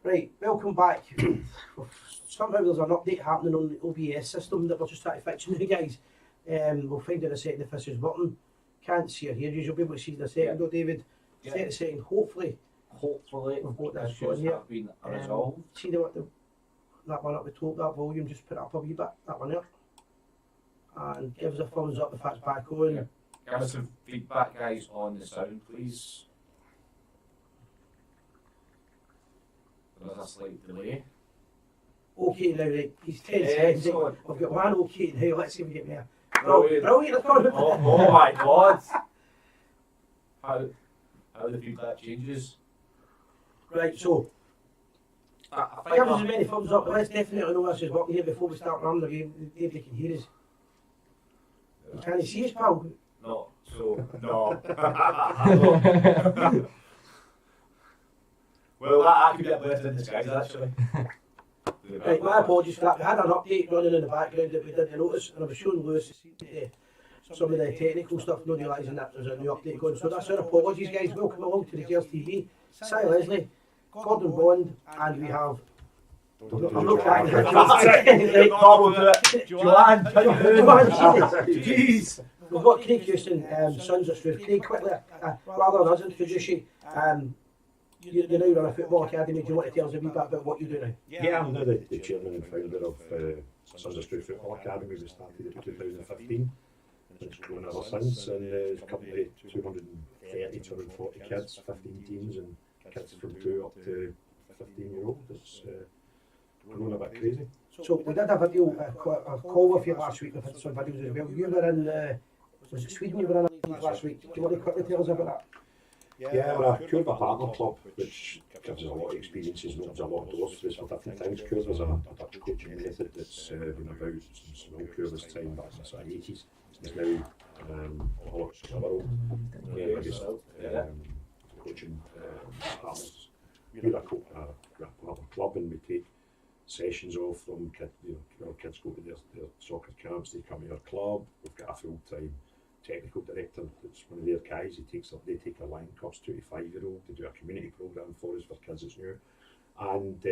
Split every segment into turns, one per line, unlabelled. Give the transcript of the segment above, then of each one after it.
Right, welcome back. Somehow there's an update happening on the OBS system that we're just trying to fix now, guys. We'll find out in a second if this is working. Can't see or hear you. You'll be able to see in a second, though, David. 30 seconds, hopefully.
Hopefully,
we've got this
issues have been resolved.
See that one up the top, that volume, just put it up a wee bit, that one there. And give us a thumbs up if that's back on.
Yeah. Give us some feedback, guys, on the sound, please. There's a slight delay.
Okay, now, right, he's 10 seconds. I've got one okay now, let's see if we get there.
Brilliant. Oh my god! How the feedback changes.
Right, so give us as many thumbs up. Let's definitely know this is working here before we start running the game. Nobody can hear us. You can't see us, pal.
No, so no. Well, that could be a blessing in disguise, actually.
Right, my apologies for that. We had an update running in the background that we didn't notice, and I was showing Lewis some of the technical stuff, not realising that there's a new update going. So that's our apologies, guys. Welcome along to the Gers TV. Si Leslie, Gordon Bond, and we have. I'm not trying to.
Joanne,
jeez. We've got Craig Houston, Sons of Struth. Craig, quickly, rather than us introduce you, you now run a football academy. Do you want to tell us a wee bit about what you do now?
Yeah, I'm now the chairman and founder of Sons of Struth Football Academy. We started in 2015. It's grown ever since, and it's currently 230, 240 kids, 15 teams, and kids from 2 up to 15-year-old. It's grown a bit crazy.
So we did a video, a call with you last week. We've had some videos as well. You were in, was it Sweden you were in last week? Do you want to quickly tell us about that?
Yeah, we're a Curva partner club, which gives us a lot of experiences and opens a lot of doors for us for different things. Curva's a Dutch coaching method that's been about since Will Curva's time back in the sort of 80s. It's now all across the world. Biggest coaching partners. We're a partner club, and we take sessions off from kids. Our kids go to their soccer camps, they come to our club. We've got a full-time technical director that's one of their guys. They take our line cups 2 to 5-year-old to do a community programme for us for kids that's new. And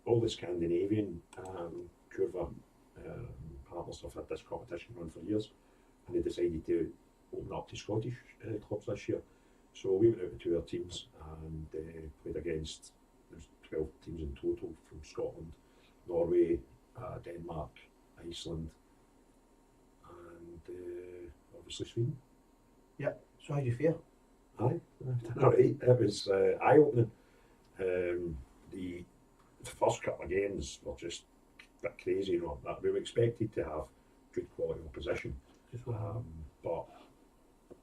all the Scandinavian Curva partners have had this competition run for years, and they decided to open up to Scottish clubs this year. So we went out to our teams and played against, there's 12 teams in total from Scotland, Norway, Denmark, Iceland, and obviously Sweden.
Yeah, so how do you feel?
Aye, alright, it was eye-opening. The first couple of games were just a bit crazy, that we were expected to have good quality opposition, but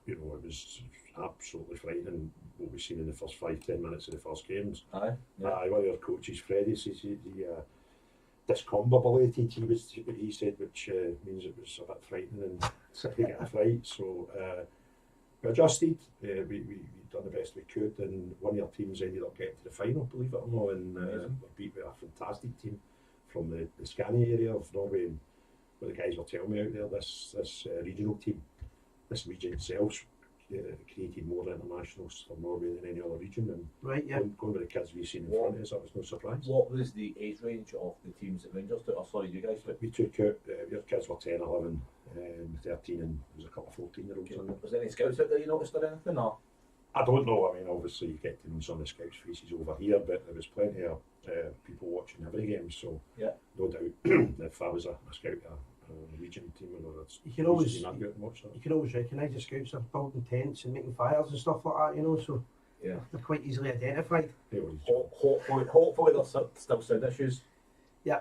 it was absolutely frightening what we've seen in the first 5-10 minutes of the first games.
Aye, yeah.
One of our coaches, Freddie, says he discombobulated, he said, which means it was a bit frightening and to get a fright. So we adjusted, we done the best we could, and one of our teams ended up getting to the final, believe it or not, and were beat by a fantastic team from the Scania area of Norway. And what the guys were telling me out there, this regional team, this region itself created more internationals for Norway than any other region, and going with the kids we've seen in front of us, that was no surprise.
What was the age range of the teams that Rangers took? Sorry, you guys took?
We took out, your kids were 10, 11, 13, and there was a couple of 14-year-olds in there.
Was there any scouts out there you noticed or anything? Or?
I don't know, I mean, obviously you get to know some of the scouts' faces over here, but there was plenty of people watching every game, so no doubt if I was a scout region team,
you can always recognise the scouts are building tents and making fires and stuff like that, so they're quite easily identified.
Hopefully there's still sound issues.
Yeah.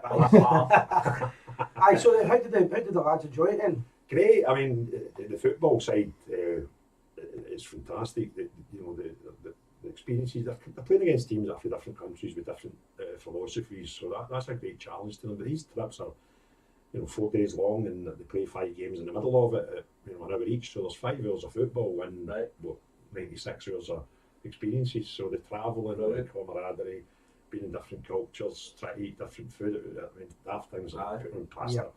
Aye, so then how did the lads enjoy it then?
Great. I mean, the football side is fantastic. The experiences, they're playing against teams that are from different countries with different philosophies, so that's a great challenge to them. But these trips are 4 days long, and they play 5 games in the middle of it, an hour each. So there's 5 hours of football and 96 hours of experiences. So the travelling, the camaraderie, being in different cultures, trying to eat different food. I mean, daft things like putting on pasta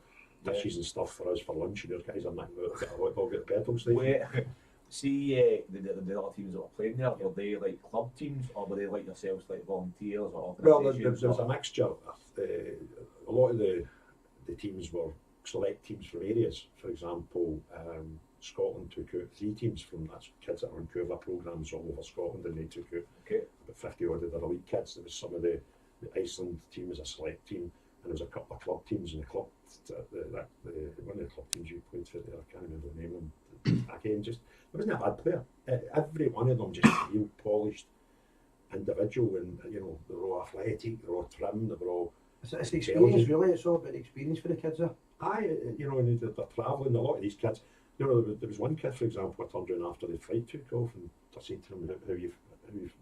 dishes and stuff for us for lunch, and those guys are knocking out, get a hot dog at the petrol station.
See, the other teams that were playing there, were they like club teams or were they like yourselves, like volunteers or
Well,
organisations?
there was a mixture. A lot of the teams were select teams from areas. For example, Scotland took out 3 teams from that's kids that are on Curva programmes all over Scotland, and they took out about 50 odd of their elite kids. There was some of the Iceland team was a select team, and there was a couple of club teams, and the club one of the club teams you played for there, I can't remember the name of them. Again, just there wasn't a bad player. Every one of them just real polished individual, and you know they were all athletic, they were all trim, they were all.
It's the experience, really. It's all about the experience for the kids there.
Aye, you know, and they're travelling. A lot of these kids, you know, there was one kid, for example, I turned around after the flight took off, and I said to him, "How the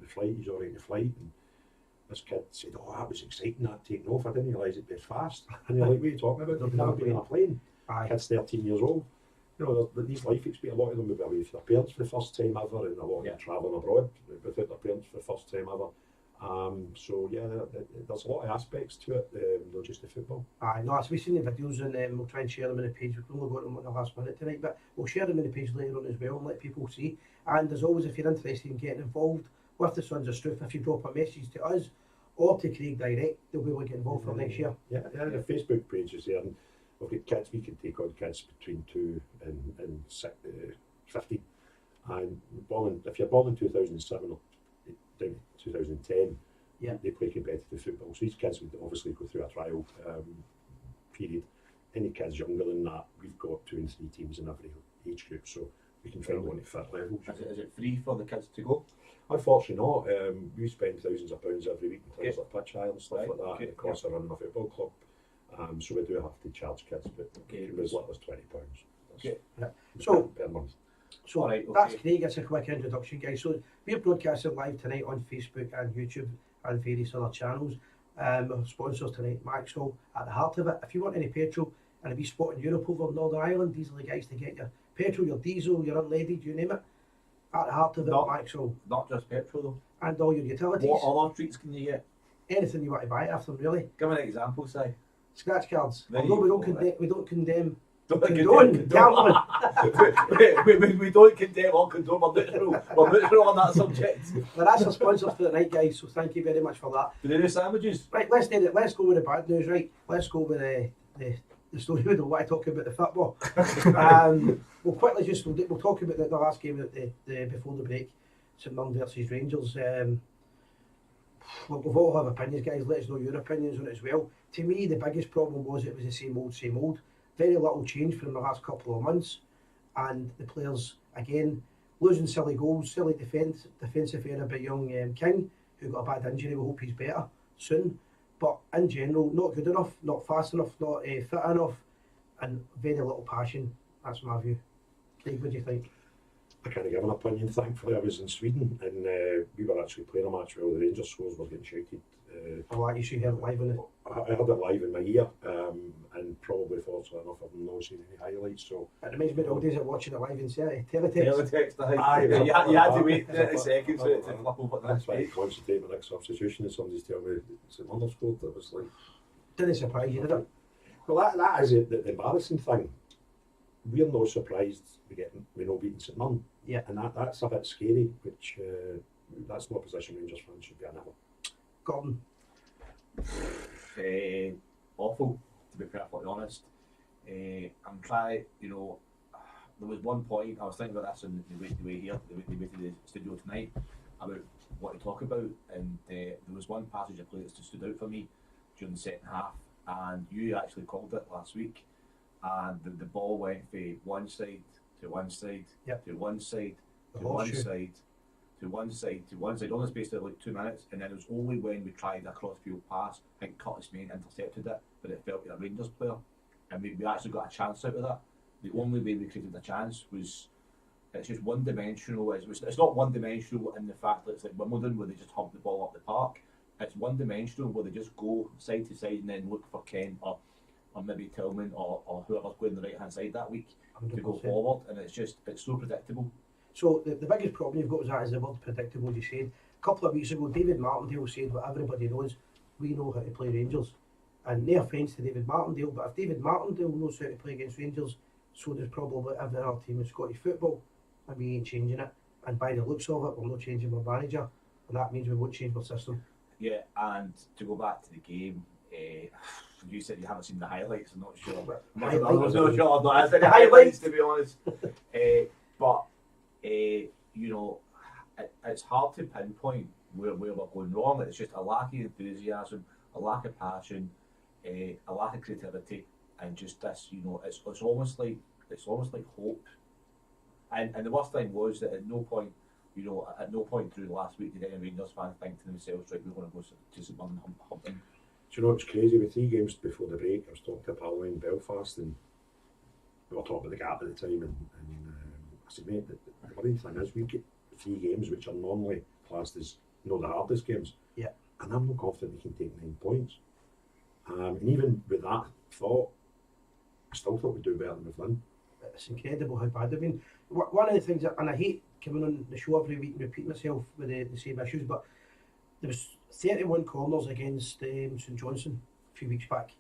flight? He's all right in the flight." And this kid said, "Oh, that was exciting, that taking off. I didn't realise it'd be as fast." And you're like, "What are you talking about? They've never been on a plane."
Aye.
Kid's 13 years old. You know, these life experience. A lot of them will be away with their parents for the first time ever, and a lot of them travelling abroad without their parents for the first time ever. So yeah, there's a lot of aspects to it, not just the football.
Aye, no, as we've seen the videos, and we'll try and share them in the page. We've only got them on the last minute tonight, but we'll share them in the page later on as well and let people see. And as always, if you're interested in getting involved with the Sons of Struth, if you drop a message to us or to Craig direct, they'll be able to get involved for next year.
Yeah, the Facebook page is there, and we've got kids. We can take on kids between 2 and 15. And if you're born in 2007 or down to 2010, they play competitive football. So these kids would obviously go through a trial period. Any kids younger than that, we've got 2 and 3 teams in every age group, so we can find one at fit levels.
Is it free for the kids to go?
Unfortunately not. We spend thousands of pounds every week in things like pitch hire and stuff like that, and the cost of running a football club. So we do have to charge kids, but it was as little as £20.
So
per month.
So that's Craig. It's a quick introduction, guys. So we're broadcasting live tonight on Facebook and YouTube and various other channels. Our sponsors tonight, Maxwell, at the heart of it. If you want any petrol and a wee spot in Europe over Northern Ireland, these are the guys to get your petrol, your diesel, your unleaded, you name it. At the heart of it, Maxwell.
Not just petrol though.
And all your utilities.
What other treats can you get?
Anything you want to buy after them, really.
Give me an example, say.
Scratch cards.
There
Although we
you
don't
go,
we don't condemn.
Condone. We don't condemn or condone. We're neutral on that subject.
Well, that's our sponsors for the night, guys. So thank you very much for that.
Do they do sandwiches?
Right, let's do it. Let's go with the bad news. Right, let's go with the story. We don't want to talk about the football. We'll quickly just we'll talk about the last game at the before the break, St Mirren versus Rangers. We've all have opinions, guys. Let us know your opinions on it as well. To me, the biggest problem was it was the same old. Very little change from the last couple of months, and the players again losing silly goals, silly defensive error by young King, who got a bad injury. We hope he's better soon. But in general, not good enough, not fast enough, not fit enough, and very little passion. That's my view. Craig, what do you think?
I can't give an opinion. Thankfully, I was in Sweden, and we were actually playing a match where the Rangers scores were getting shouted.
You should hear it live on it.
I heard it live in my ear, and probably fortunately enough, I've not seen any highlights. So
it reminds me of the old days of watching it live in teletext.
You had to wait 30 seconds for it to flip over
that's why I concentrate my next substitution, and somebody's telling me it's an underscored. That was like,
didn't surprise you, did it?
Well, that is it. The embarrassing thing. We're not surprised we know beating St Mirren.
Yeah,
and that's a bit scary. Which that's not a position Rangers fans should be in ever.
Gordon.
Awful, to be perfectly honest. I'm trying, there was one point I was thinking about this on the way here, the way to the studio tonight, about what to talk about, and there was one passage of play that stood out for me during the second half, and you actually called it last week, and the ball went from one side to one side to one side to one side to one side to one side, all in the space of like 2 minutes, and then it was only when we tried a cross-field pass, I think Curtis Main intercepted it, but it felt like a Rangers player, and we actually got a chance out of that. The only way we created a chance was, it's just one-dimensional. It's not one-dimensional in the fact that it's like Wimbledon where they just hump the ball up the park. It's one-dimensional where they just go side to side and then look for Ken or maybe Tillman or whoever's going the right-hand side that week 100%. To go forward, and it's so predictable. So
the biggest problem you've got is the word predictable, you said. A couple of weeks ago, David Martindale said what everybody knows, we know how to play Rangers. And no offence to David Martindale, but if David Martindale knows how to play against Rangers, so does probably every other team in Scottish football. and we ain't changing it. And by the looks of it, we're not changing our manager, and that means we won't change our system.
Yeah, and to go back to the game, you said you haven't seen the highlights. I'm not sure. I'm not sure. I've not seen the highlights, to be honest. But you know, it's hard to pinpoint where we're going wrong. It's just a lack of enthusiasm, a lack of passion, a lack of creativity, and just this. You know, it's almost like hope. And the worst thing was that at no point through last week did any Rangers fans think to themselves, right, we're going to go to St Mirren and hump them.
Do you know what's crazy? With 3 games before the break, I was talking to a pal in Belfast, and we were talking about the gap at the time, and I said, mate, the worrying thing is we get 3 games which are normally classed as the hardest games.
Yeah.
And I'm not confident we can take 9 points. And even with that thought, I still thought we'd do better than we've done.
It's incredible how bad they've been. One of the things, and I hate coming on the show every week and repeating myself with the same issues, but there was 31 corners against St Johnstone a few weeks back,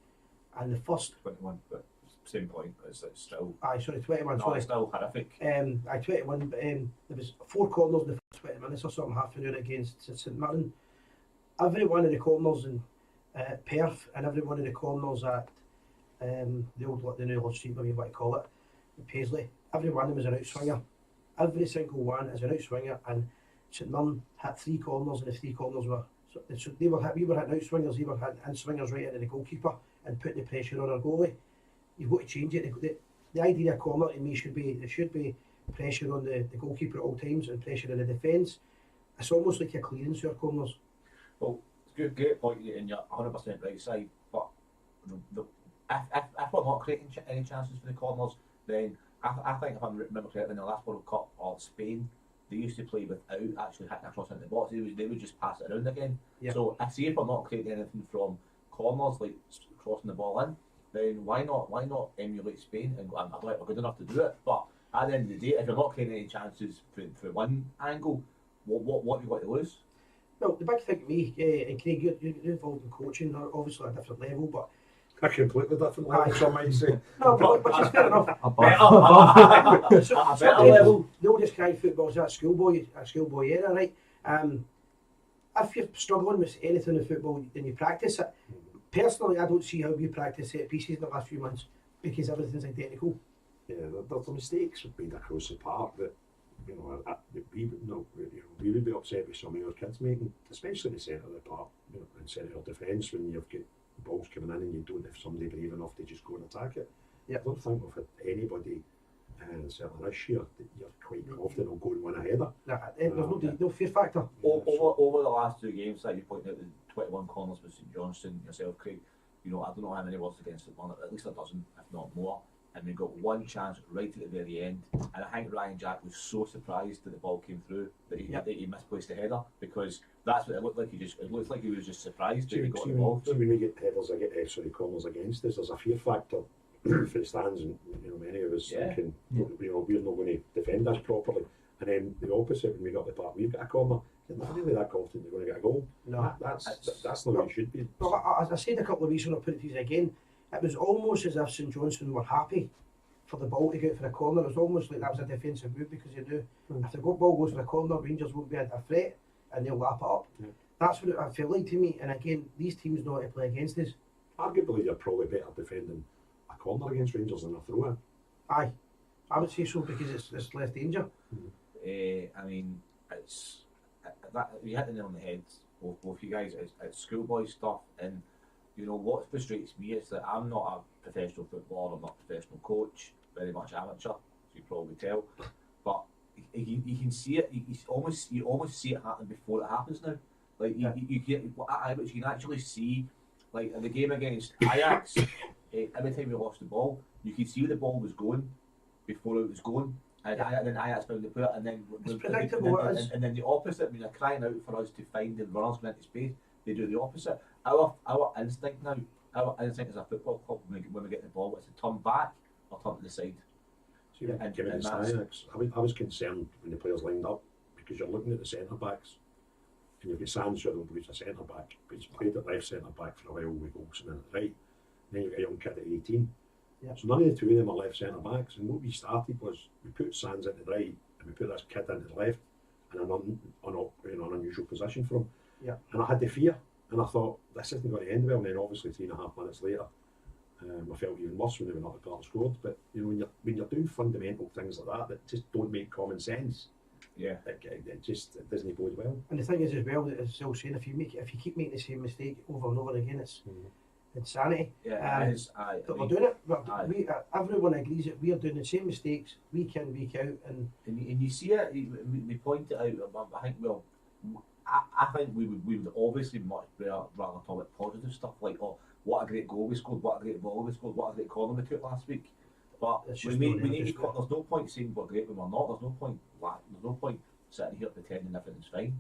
and the first
21, but same point. It's still.
21.
No,
Sorry,
it's still horrific.
21. But there was 4 corners in the first 20 minutes or something, half an hour against St Mirren. Every one of the corners in Perth and every one of the corners at the new Lodge Street, whatever you want to call it, Paisley. Every one of them is an outswinger. Every single one is an outswinger, and St Mirren had 3 corners, and the 3 corners were so we were hitting outswingers, they were hitting in-swingers right into the goalkeeper and putting the pressure on our goalie. You've got to change it. The idea of corner to me should be pressure on the goalkeeper at all times and pressure in the defence. It's almost like a clearance to our corners.
Well, it's great point, and you're 100% right side. But if we're not creating any chances for the corners, then I think if I remember correctly, in the last World Cup or Spain, they used to play without actually hitting across into the box. They would just pass it around again.
Yeah.
So I see if we're not creating anything from corners, like crossing the ball in, then why not emulate Spain and go, I'm we're good enough to do it. But at the end of the day, if you're not creating any chances for one angle, what have you got to lose?
Well, the big thing to me, and Craig, you're involved in coaching, obviously at a different level, but
A completely different level, some might say.
no, but which is fair enough.
A better level.
The oldest kind of football is that schoolboy era, right? If you're struggling with anything in football and you practice it, personally, I don't see how you practice set pieces in the last few months because everything's identical.
Yeah, the mistakes have been across the park that we would be upset with some of your kids making, especially in the centre of the park, in centre of defence when you've got balls coming in and you don't have somebody brave enough to just go and attack it.
Yep.
I don't think we've had anybody, certainly this year, that you're quite confident will go and win a header.
There's no fear factor.
Over the last 2 games that you pointed out, the 21 corners with St Johnstone, yourself, Craig, I don't know how many was against St Mirren, at least a dozen, if not more. And we got one chance right at the very end, and I think Ryan Jack was so surprised that the ball came through that he misplaced the header, because that's what it looked like. It looked like he was just surprised that he got the ball through.
When we get headers, corners against us, there's a fear factor for the stands, and many of us thinking, we're not going to defend this properly. And then the opposite, when we got the park, we've got a corner. You're not really that confident you're going to get a goal.
No,
that's not what it should be.
Well, as I said a couple of weeks when I put it to you again, it was almost as if St Johnstone were happy for the ball to go for a corner. It was almost like that was a defensive move, because you knew if the ball goes for a corner, Rangers won't be a threat and they'll lap it up. Yeah. That's what it felt like to me. And again, these teams know how to play against us.
Arguably, you're probably better defending a corner against Rangers than a throw-in.
Aye, I would say so, because it's less danger.
I mean, it's that you hit the nail on the head, both you guys. It's schoolboy stuff, and what frustrates me is that I'm not a professional footballer, I'm not a professional coach, very much amateur, as you probably tell. But you can see it. You almost see it happen before it happens now. Like you can actually see, like in the game against Ajax, every time we lost the ball, you could see where the ball was going before it was going. And then Ajax found the player, and then
it's predictable.
And then the opposite, when they're crying out for us to find the runners going into space, they do the opposite. Our instinct now, our instinct as a football club, when we get the ball, is to turn back or turn to the side.
See, Ajax, I was concerned when the players lined up, because you're looking at the centre backs, and you've got Sands, who I don't believe is a centre back, but he's played at left centre back for a while with Olsen at right. And then you've got a young kid at 18. Yeah. So none of the 2 of them are left centre backs, and what we started was we put Sands into the right, and we put this kid into the left in an unusual position for him.
Yeah.
And I had the fear, and I thought, this isn't going to end well. And then obviously 3.5 minutes later, I felt even worse when they went up the scored. But you know, when you're doing fundamental things like that just don't make common sense, it just doesn't bode well.
And the thing is as well, that as Phil saying, if you keep making the same mistake over and over again, it's insanity.
Yeah, it is.
That we're doing it. Everyone agrees that we are doing the same mistakes week in, week out, and
you see it. We point it out. I think I think we would obviously much rather talk about positive stuff like, oh, what a great goal we scored, what a great ball we scored, what a great corner we took last week. But we need to. There's no point saying we're great when we're not. There's no point sitting here pretending everything's fine.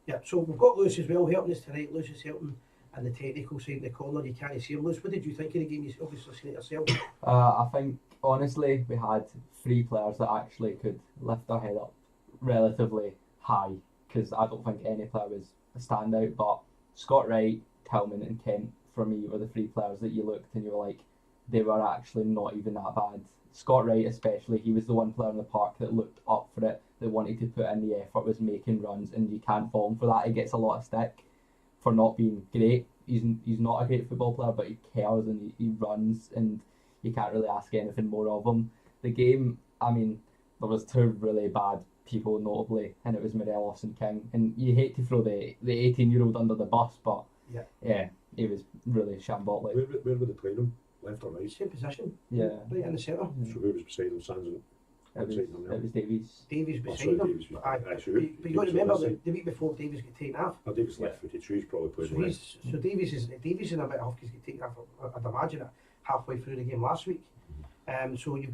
Yeah. So we've got Lewis as well helping us tonight. Lewis is helping. And the technical side in the corner, you can't see him. Lewis, what did you think of the game? You obviously seen it yourself.
I think, honestly, we had 3 players that actually could lift their head up relatively high, because I don't think any player was a standout, but Scott Wright, Tillman and Kent, for me, were the 3 players that you looked and you were like, they were actually not even that bad. Scott Wright especially, he was the one player in the park that looked up for it, that wanted to put in the effort, was making runs, and you can't fault him for that. He gets a lot of stick for not being great. He's not a great football player, but he cares and he runs, and you can't really ask anything more of him. The game, I mean, there was 2 really bad people notably, and it was Morelos and King, and you hate to throw the 18-year-old under the bus, but yeah, he was really shambolic.
Where were they playing him? Left or right?
Same position.
Yeah.
Right in the centre.
So who was beside him? Sands?
It was Davies.
Davies beside
sorry,
him.
Davies was-
But you got to remember that the week before Davies got taken off.
Oh, Davies left footed, so he's probably playing
So Davies is in a bit off because he got taken off. I'd imagine it halfway through the game last week. So you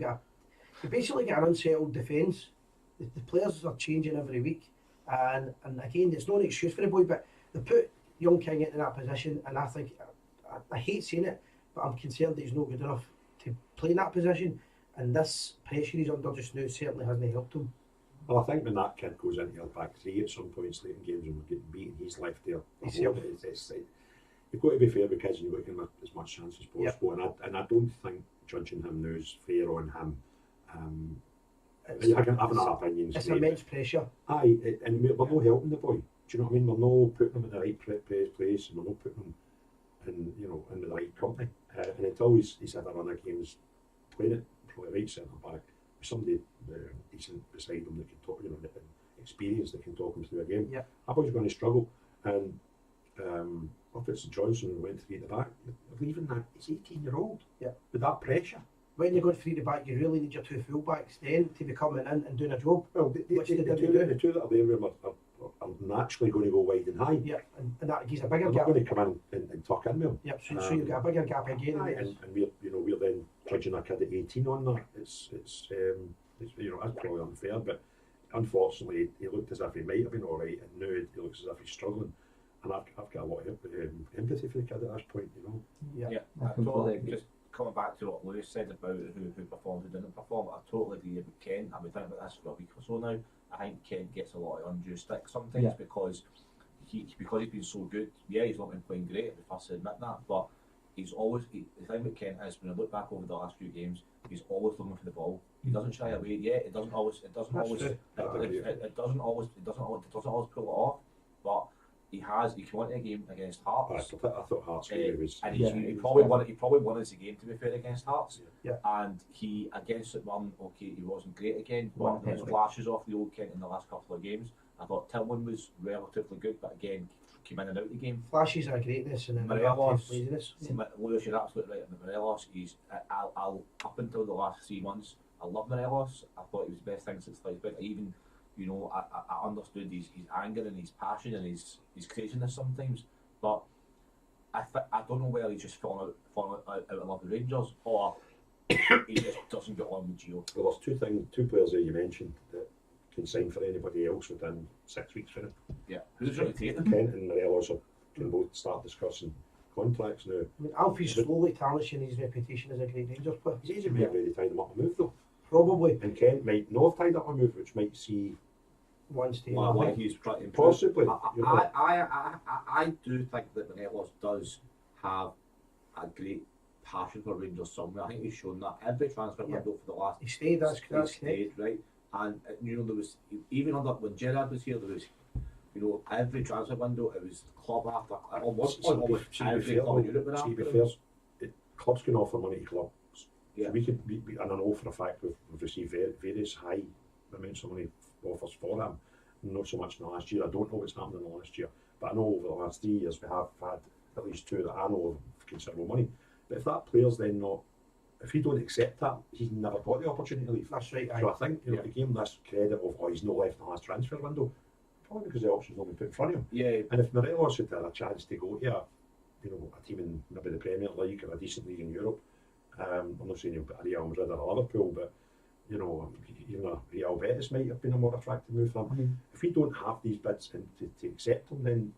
basically got an unsettled defence. The players are changing every week, and again, it's not an excuse for the boy, but they put young King into that position, and I think I hate saying it, but I'm concerned that he's not good enough to play in that position. And this pressure he's under just now certainly hasn't helped him.
Well, I think when that kid goes into your back 3 at some points late in games and we're getting beaten, he's left there. You've got to be fair with kids and you've got to give him as much chance as possible. Yep. And I don't think judging him now is fair on him. I can have another opinions.
It's immense pressure.
Aye, and we're not helping the boy. Do you know what I mean? We're not putting him in the right place, and we're not putting him in the right company. And until he's had a run of games playing it, probably right centre back, with somebody decent beside him that can talk, experience that can talk him through a game.
Yeah.
I was going to struggle, and if it's Johnson who went 3 at the back, you're leaving that. He's 18-year-old.
Yeah.
With that pressure.
When you're going 3 at the back, you really need your 2 full-backs then to be coming in and doing a job.
Well, the 2 that are there are naturally going to go wide and high.
Yeah, and that gives a bigger
They're
gap.
not going to come in and tuck in with him.
Yep, so you've got a bigger gap again.
And we're then judging a kid at 18 on that. It's that's probably unfair, but unfortunately he looked as if he might have been alright, and now he looks as if he's struggling. And I've got a lot of empathy for the kid at this point,
Yeah,
I totally agree. Just coming back to what Lewis said about who performed, who didn't perform, I totally agree with Ken. I've been thinking about this for a week or so now. I think Ken gets a lot of undue stick sometimes because he's been so good. Yeah, he's not been playing great, we first admit that, but the thing with Ken is when I look back over the last few games, he's always looking for the ball. He doesn't shy away. Yeah, it doesn't always pull it off, but he came into a game against Hearts.
I thought Hearts game was,
and he probably won us the game, to be fair, against Hearts.
Yeah.
And he against it one, he wasn't great again, but there was flashes off the old Kent in the last couple of games. I thought Tillman was relatively good, but again came in and out the game.
Flashes are greatness and
Morelos,
laziness.
Lewis, you're absolutely right. Morelos, I'll up until the last 3 months, I love Morelos. I thought he was the best thing since sliced bread. Even I understood his anger and his passion and his craziness sometimes, but I don't know whether he's just fallen out of love with Rangers or he just doesn't get on with Gio.
Well, there's 2 players there you mentioned that can sign for anybody else within 6 weeks for him.
Yeah, who's going to take them?
Kent and Morelos can both start discussing contracts now.
I mean, Alfie's slowly tarnishing his reputation as a great Rangers player.
His agent might have already tied him up a move though.
Probably.
And Kent might not have tied up a move, which might see
One stay.
Like he's trying to
possibly.
I do think that Morelos does have a great passion for Rangers somewhere. I think he's shown that every transfer window for the last.
He stayed. That's
stayed, right. And you know, there was even under when Gerard was here, there was, you know, every transfer window it was club after almost every club in Europe were
to be
after
fair,
him.
clubs can offer money to clubs.
Yeah.
So we and I know for a fact we've received various high amounts of money offers for him. Not so much in the last year. I don't know what's happened in the last year, but I know over the last 3 years we have had at least two that I know of considerable money. But if that player's then not, if he don't accept that, he's never got the opportunity to leave.
That's right.
So I think, you know, to give him this credit of, oh, he's not left the last transfer window, probably because the option's not been put in front of him.
Yeah.
And if Morelos had had a chance to go here, you know, a team in maybe the Premier League or a decent league in Europe, I'm not saying he'll be a Real Madrid or a Liverpool, but you know, even a Real Betis might have been a more attractive move for him.
I mean,
If we don't have these bids and to accept them, then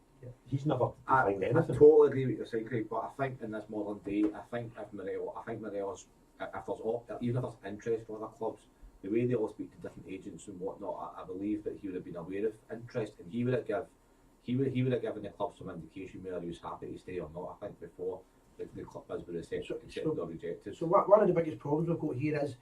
he's never
I
defined anything.
totally agree with you saying, Craig, but I think in this modern day, I think Morelos, if even if there's interest from other clubs, the way they all speak to different agents and whatnot, I believe that he would have been aware of interest, and he would have given the club some indication whether he was happy to stay or not. I think before the club bids were accepted or rejected.
So one of the biggest problems we've got here is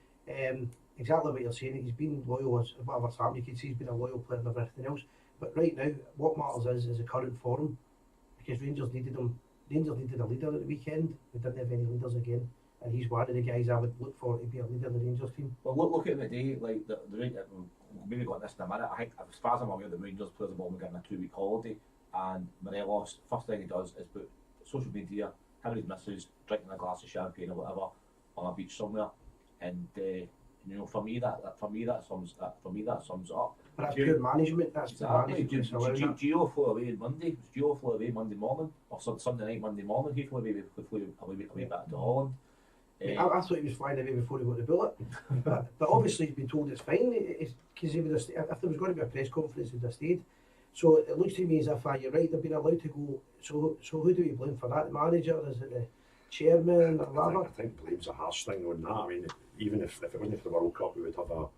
exactly what you're saying. He's been loyal as whatever's happened. You can see he's been a loyal player and everything else. But right now, what matters is the current form, because Rangers needed him. Rangers needed a leader at the weekend. We didn't have any leaders again, and he's one of the guys I would look for to be a leader in the Rangers team.
Well, look at the day, like the Rangers. We'll maybe go on this in a minute. I think, as far as I'm aware, the Rangers players have all been getting a 2-week holiday, and Morelos, first thing he does is put social media, him and his missus drinking a glass of champagne or whatever on a beach somewhere, and you know, for me that sums it up.
But that's pure management. That's the
Exactly.
management.
Gio flew away on Monday. Gio flew away Monday morning, or Sunday night, Monday morning. He flew away back to Holland.
I thought he was flying away before he got the bullet. but obviously he's been told it's fine, because he would have if there was going to be a press conference, he would have stayed. So it looks to me as if you're right, they've been allowed to go. So who do we blame for that? The manager? Is it the chairman or whatever?
I think blame's a harsh thing on that. I mean, even if it wasn't for the World Cup, we would have a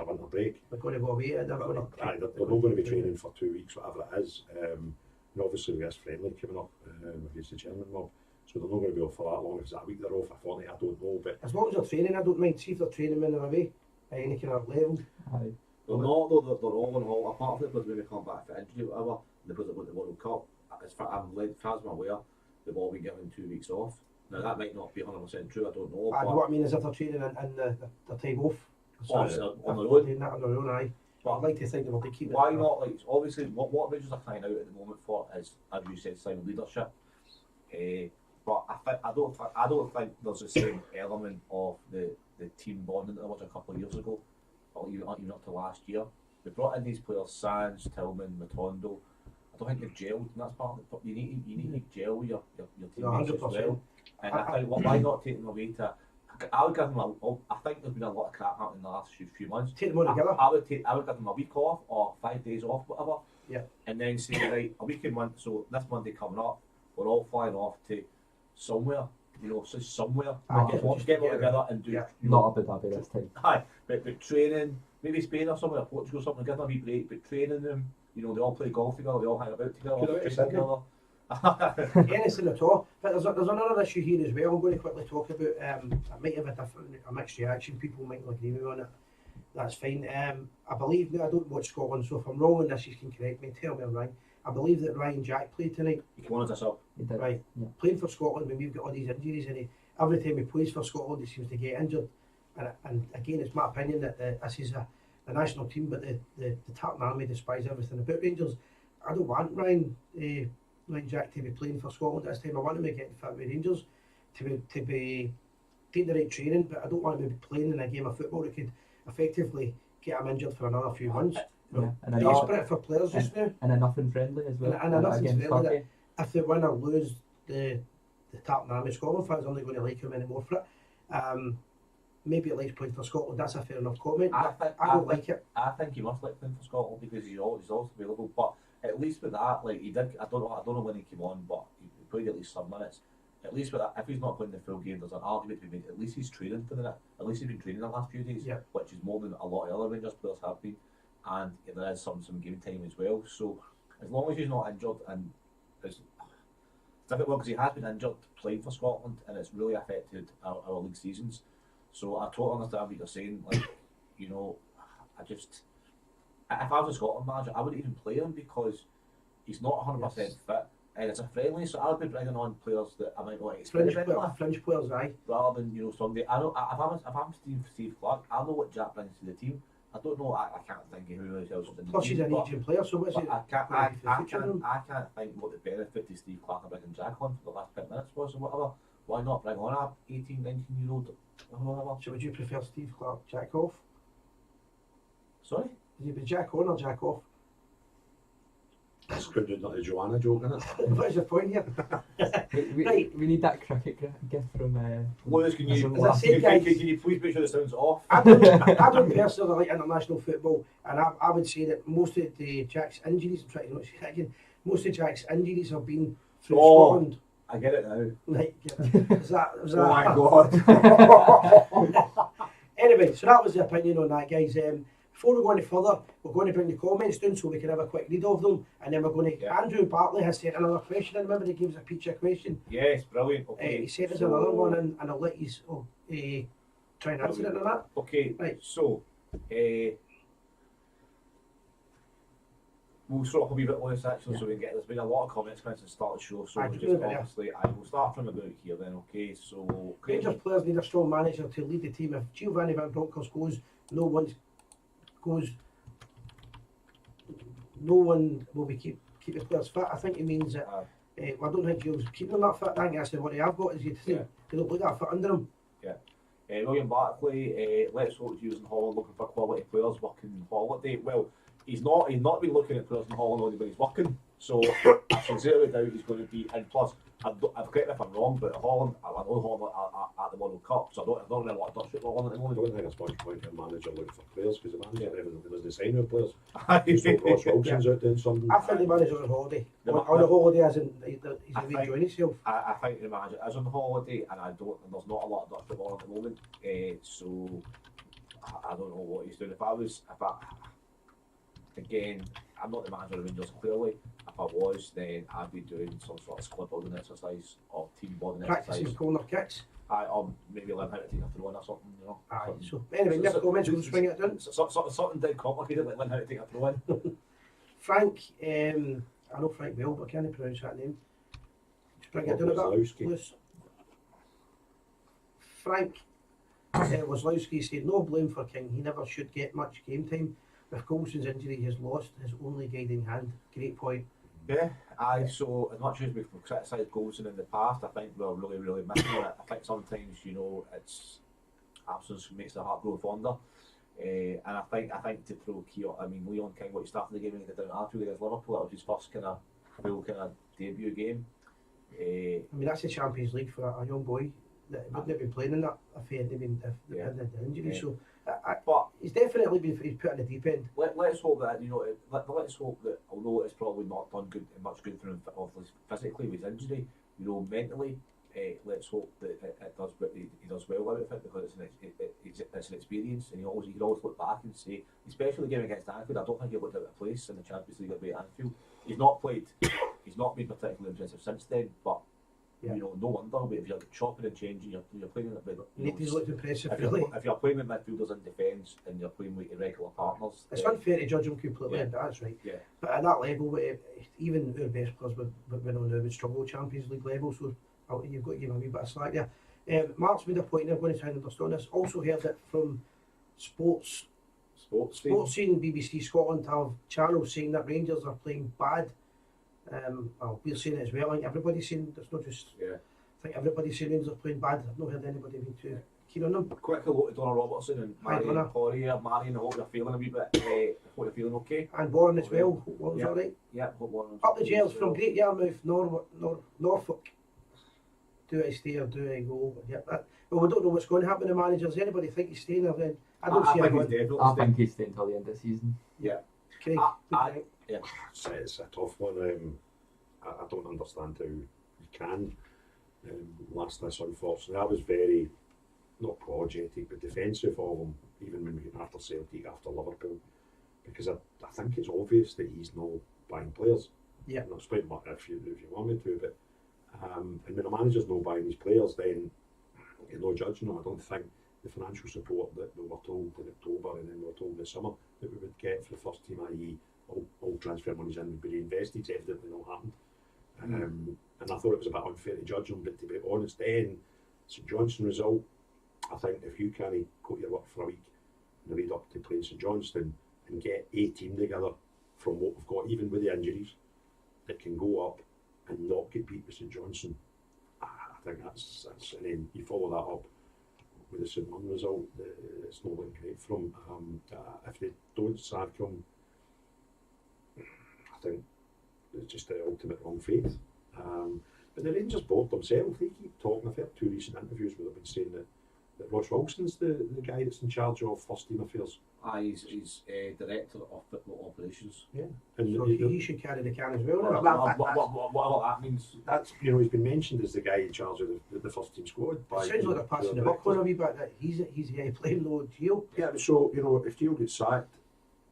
winter break.
They're going to go away. They're going to.
They're not going to be training for 2 weeks, whatever it is. And obviously we have friendly coming up against the German mob, so they're not going to be off for that long. If it's that week they're off, a fortnight, I don't know. But
as long as they're training, I don't mind. See if they're training when they're away at any kind of level.
aye.
They're not though. They're all on all. Apart from the players maybe come back for injury or whatever, the players that went to the World Cup, as far as I'm aware, they've all been given 2 weeks off. Now that might not be 100% true. I don't know.
I know
But
what I mean is if they're training in the time off.
on
If
their
they're
own.
doing that on their own, aye. But I'd like to think they will keep it.
Why not? Like obviously, what Rangers are crying out at the moment for is, as you said, sign leadership. But I don't think there's the same element of the team bonding that there was a couple of years ago, or even up to last year. They brought in these players, Sands, Tillman, Matondo. I don't think they've gelled, and that's part of it. You need to gel with your teammates as
100%.
well. And I think why not take them away to? I would give them I think there's been a lot of crap happening in the last few months.
Take them all together.
I would give them a week off or 5 days off, whatever.
Yeah.
And then say, right, a week in one. So this Monday coming up, we're all flying off to somewhere. You know, so somewhere. Get all together and do.
Yeah.
You know,
Not Abu Dhabi this time.
Aye, but training, maybe Spain or somewhere, or Portugal, something. Give them a wee break, but training them. You know, they all play golf together. They all hang about together.
Could I
Train
say
together.
Anything at all. But there's another issue here as well. I'm going to quickly talk about. I might have a mixed reaction. People might not agree with me on it. That's fine. I believe I don't watch Scotland, so if I'm wrong on this, you can correct me. Tell me I'm right. I believe that Ryan Jack played tonight.
You can warn us up.
He did.
Right,
Yeah.
playing for Scotland when we've got all these injuries, and every time he plays for Scotland, he seems to get injured. And again, it's my opinion that this is the national team, but the Tartan Army despise everything about Rangers. I don't want Ryan Jack to be playing for Scotland at this time. I want him to get fit with Rangers, to be taking the right training, but I don't want him to be playing in a game of football that could effectively get him injured for another few months.
Yeah. And a
Desperate for players just now.
and a nothing friendly as well.
And a nothing
against
friendly
Turkey.
If they win or lose, the Tartan Army Scotland fans aren't going to like him anymore for it. Maybe it likes playing for Scotland. That's a fair enough comment. I don't like it.
I think he must like playing for Scotland because he's always available. But at least with that, like he did, I don't know when he came on, but he played at least some minutes. At least with that, if he's not playing the full game, there's an argument to be made. At least he's training for the. At least he's been training the last few days,
Yeah.
which is more than a lot of other Rangers players have been, and there is some game time as well. So as long as he's not injured, and it's difficult because he has been injured playing for Scotland, and it's really affected our league seasons. So I totally understand what you're saying. Like, you know, if I was a Scotland manager, I wouldn't even play him because he's not 100% fit. And it's a friendly, so I would be bringing on players that I might not expect.
Fringe players, aye.
Rather than, somebody. I know, if I'm Steve Clark, I know what Jack brings to the team. I don't know, I can't think of who else is in the
Plus,
team.
he's an aging player, so what's it?
I can't think what the benefit to Steve Clark of bringing Jack on for the last 10 minutes was or whatever. Why not bring on a 18, 19-year-old or whatever?
So would you prefer Steve Clark, Jack off?
Sorry?
Would you be Jack on or Jack off?
It's grounded not a Joanna joke, isn't it?
What is the point here?
We need that cricket gift from.
Lewis, can you
As I say, guys,
can you please make sure the sound's off?
I don't personally like international football, and I would say that most of the Jack's injuries, I'm trying to not say that again, most of Jack's injuries have been through Scotland.
I get it now.
Like, was that?
Oh my God.
Anyway, so that was the opinion on that, guys. Before we go any further, we're going to bring the comments down so we can have a quick read of them, and then we're going to.
Yeah.
Andrew Bartley has sent another question. I remember he gave us a picture question.
Yes, brilliant. Okay.
He sent us another one, and I'll let you try and answer it on that.
Okay,
Right.
So, we'll sort of a wee bit on this actually, so we can get. There's been a lot of comments since the start of the show, so
Aye,
we'll
just
just
move it, yeah.
obviously, I will start from about here then. Okay, so
Rangers players need a strong manager to lead the team. If Giovanni Van Bronckhorst goes, no one will be keep the players fit. I think he means that. I don't think he'll keep them that fit. I think that's the worry I've got is you think they don't look that fit under him.
William Barclay, let's hope he's using Holland looking for quality players working holiday. Well, he's not been looking at players in Holland only when he's working. So I sincerely doubt he's going to be. And plus, I've correct me if I'm wrong, but Holland, I know Holland are at the World Cup, so I don't really want to touch football on at the
I
moment.
don't think it's much point in a manager looking for players because the manager evidently doesn't sign with players.
I
So Ross Wilson's out doing something.
I think the manager's on holiday.
The ma-
On a holiday as in he's
I
away
think-
enjoying himself.
I think the manager is on holiday, and there's not a lot of Dutch football at the moment. So I don't know what he's doing. Again, I'm not the manager of Rangers clearly. If I was, then I'd be doing some sort of squad building exercise or team building
Practicing
exercise.
corner kicks.
Or maybe learn how to take a throw in or something,
Aye.
Something.
So anyway, never comments, we'll swing it down.
Something dead complicated like learn how to take a throw in.
Frank, I know Frank well, but I can't pronounce that name. Just bring it down a bit.
Wazlowski.
Lewis. Frank Wazlowski said no blame for King. He never should get much game time. With Coulson's injury, he has lost his only guiding hand. Great point.
Yeah, so as much as we've criticised Goldson in the past, I think we're really missing it. I think sometimes, it's absence makes the heart grow fonder. And I think to throw Leon King, what he started the game when he did down at Anfield against Liverpool, that was his first full debut game.
That's the Champions League for a young boy that wouldn't have been playing in that if he hadn't been if he hadn't had the injury.
Yeah.
So,
But
he's definitely been put in the deep end.
let's hope that let's hope that although it's probably not done much good for him physically with his injury, mentally, let's hope that it does. He does well out of it because it's an experience, and he can always look back and say, especially the game against Anfield. I don't think he looked out of place in the Champions League away at Anfield. He's not played. He's not been particularly impressive since then, but.
Yeah.
No wonder. But if you're chopping and changing, you're playing with.
He's looked impressive,
If
really.
you're playing with midfielders in defence and you're playing with irregular partners,
It's unfair to judge him completely,
Yeah.
but that's right.
Yeah.
But at that level, even our best players we know now would struggle at Champions League level, so you've got to give him a wee bit of slack there. Mark's made a point, and I'm going to try and understand this. Also heard it from sports scene, BBC Scotland have channels saying that Rangers are playing bad. We're saying it as well. I think everybody's saying it's not just.
Yeah.
I think everybody's saying Rangers are playing bad. I've not heard anybody being too keen on them.
Quick hello to Donna Robertson and
Hi,
Marion
Donna.
Poirier. Marion, I hope you're feeling a wee bit. I hope you're feeling okay.
And Warren as well. Warren's
Yeah.
alright.
Yeah, hope Warren's
Up the
okay
Gers
as
from
well.
Great Yarmouth, Norfolk. Do I stay or do I go? Yep. Well, we don't know what's going to happen to managers. Anybody think he's staying or then? I don't see
I think
anyone.
he's definitely
I
staying.
think he's staying until the end of the season.
Craig,
I-
what do you think?
It's a tough one. I don't understand how you can last this, unfortunately. I was very, not apologetic, but defensive of him, even when we after Celtic, after Liverpool, because I think it's obvious that he's not buying players.
Yeah.
And I'll explain what if you want me to, but and when a manager's not buying his players, then you're not judging him. I don't think the financial support that we were told in October and then we were told in the summer that we would get for the first team, i.e. all transfer monies in would be reinvested. It's evidently not happened. And I thought it was a bit unfair to judge them, but to be honest, then St Johnstone result, I think if you can't go to your work for a week in the lead up to playing St Johnstone and get a team together from what we've got, even with the injuries, that can go up and not get beat with St Johnstone, I think that's and then you follow that up with the St Mirren result, it's not looking great for them. If they don't sack him, I think it's just the ultimate wrong faith. But the Rangers board themselves, they keep talking. I've heard 2 recent interviews where they've been saying that Ross Wilson's the guy that's in charge of first team affairs.
He's director of football operations.
Yeah, and
So he should carry the can as well.
Whatever that means.
That's he's been mentioned as the guy in charge of the first team squad.
It sounds like they're passing the buck on a wee bit. That he's the guy playing low Gio.
Yeah, so if Gio gets sacked,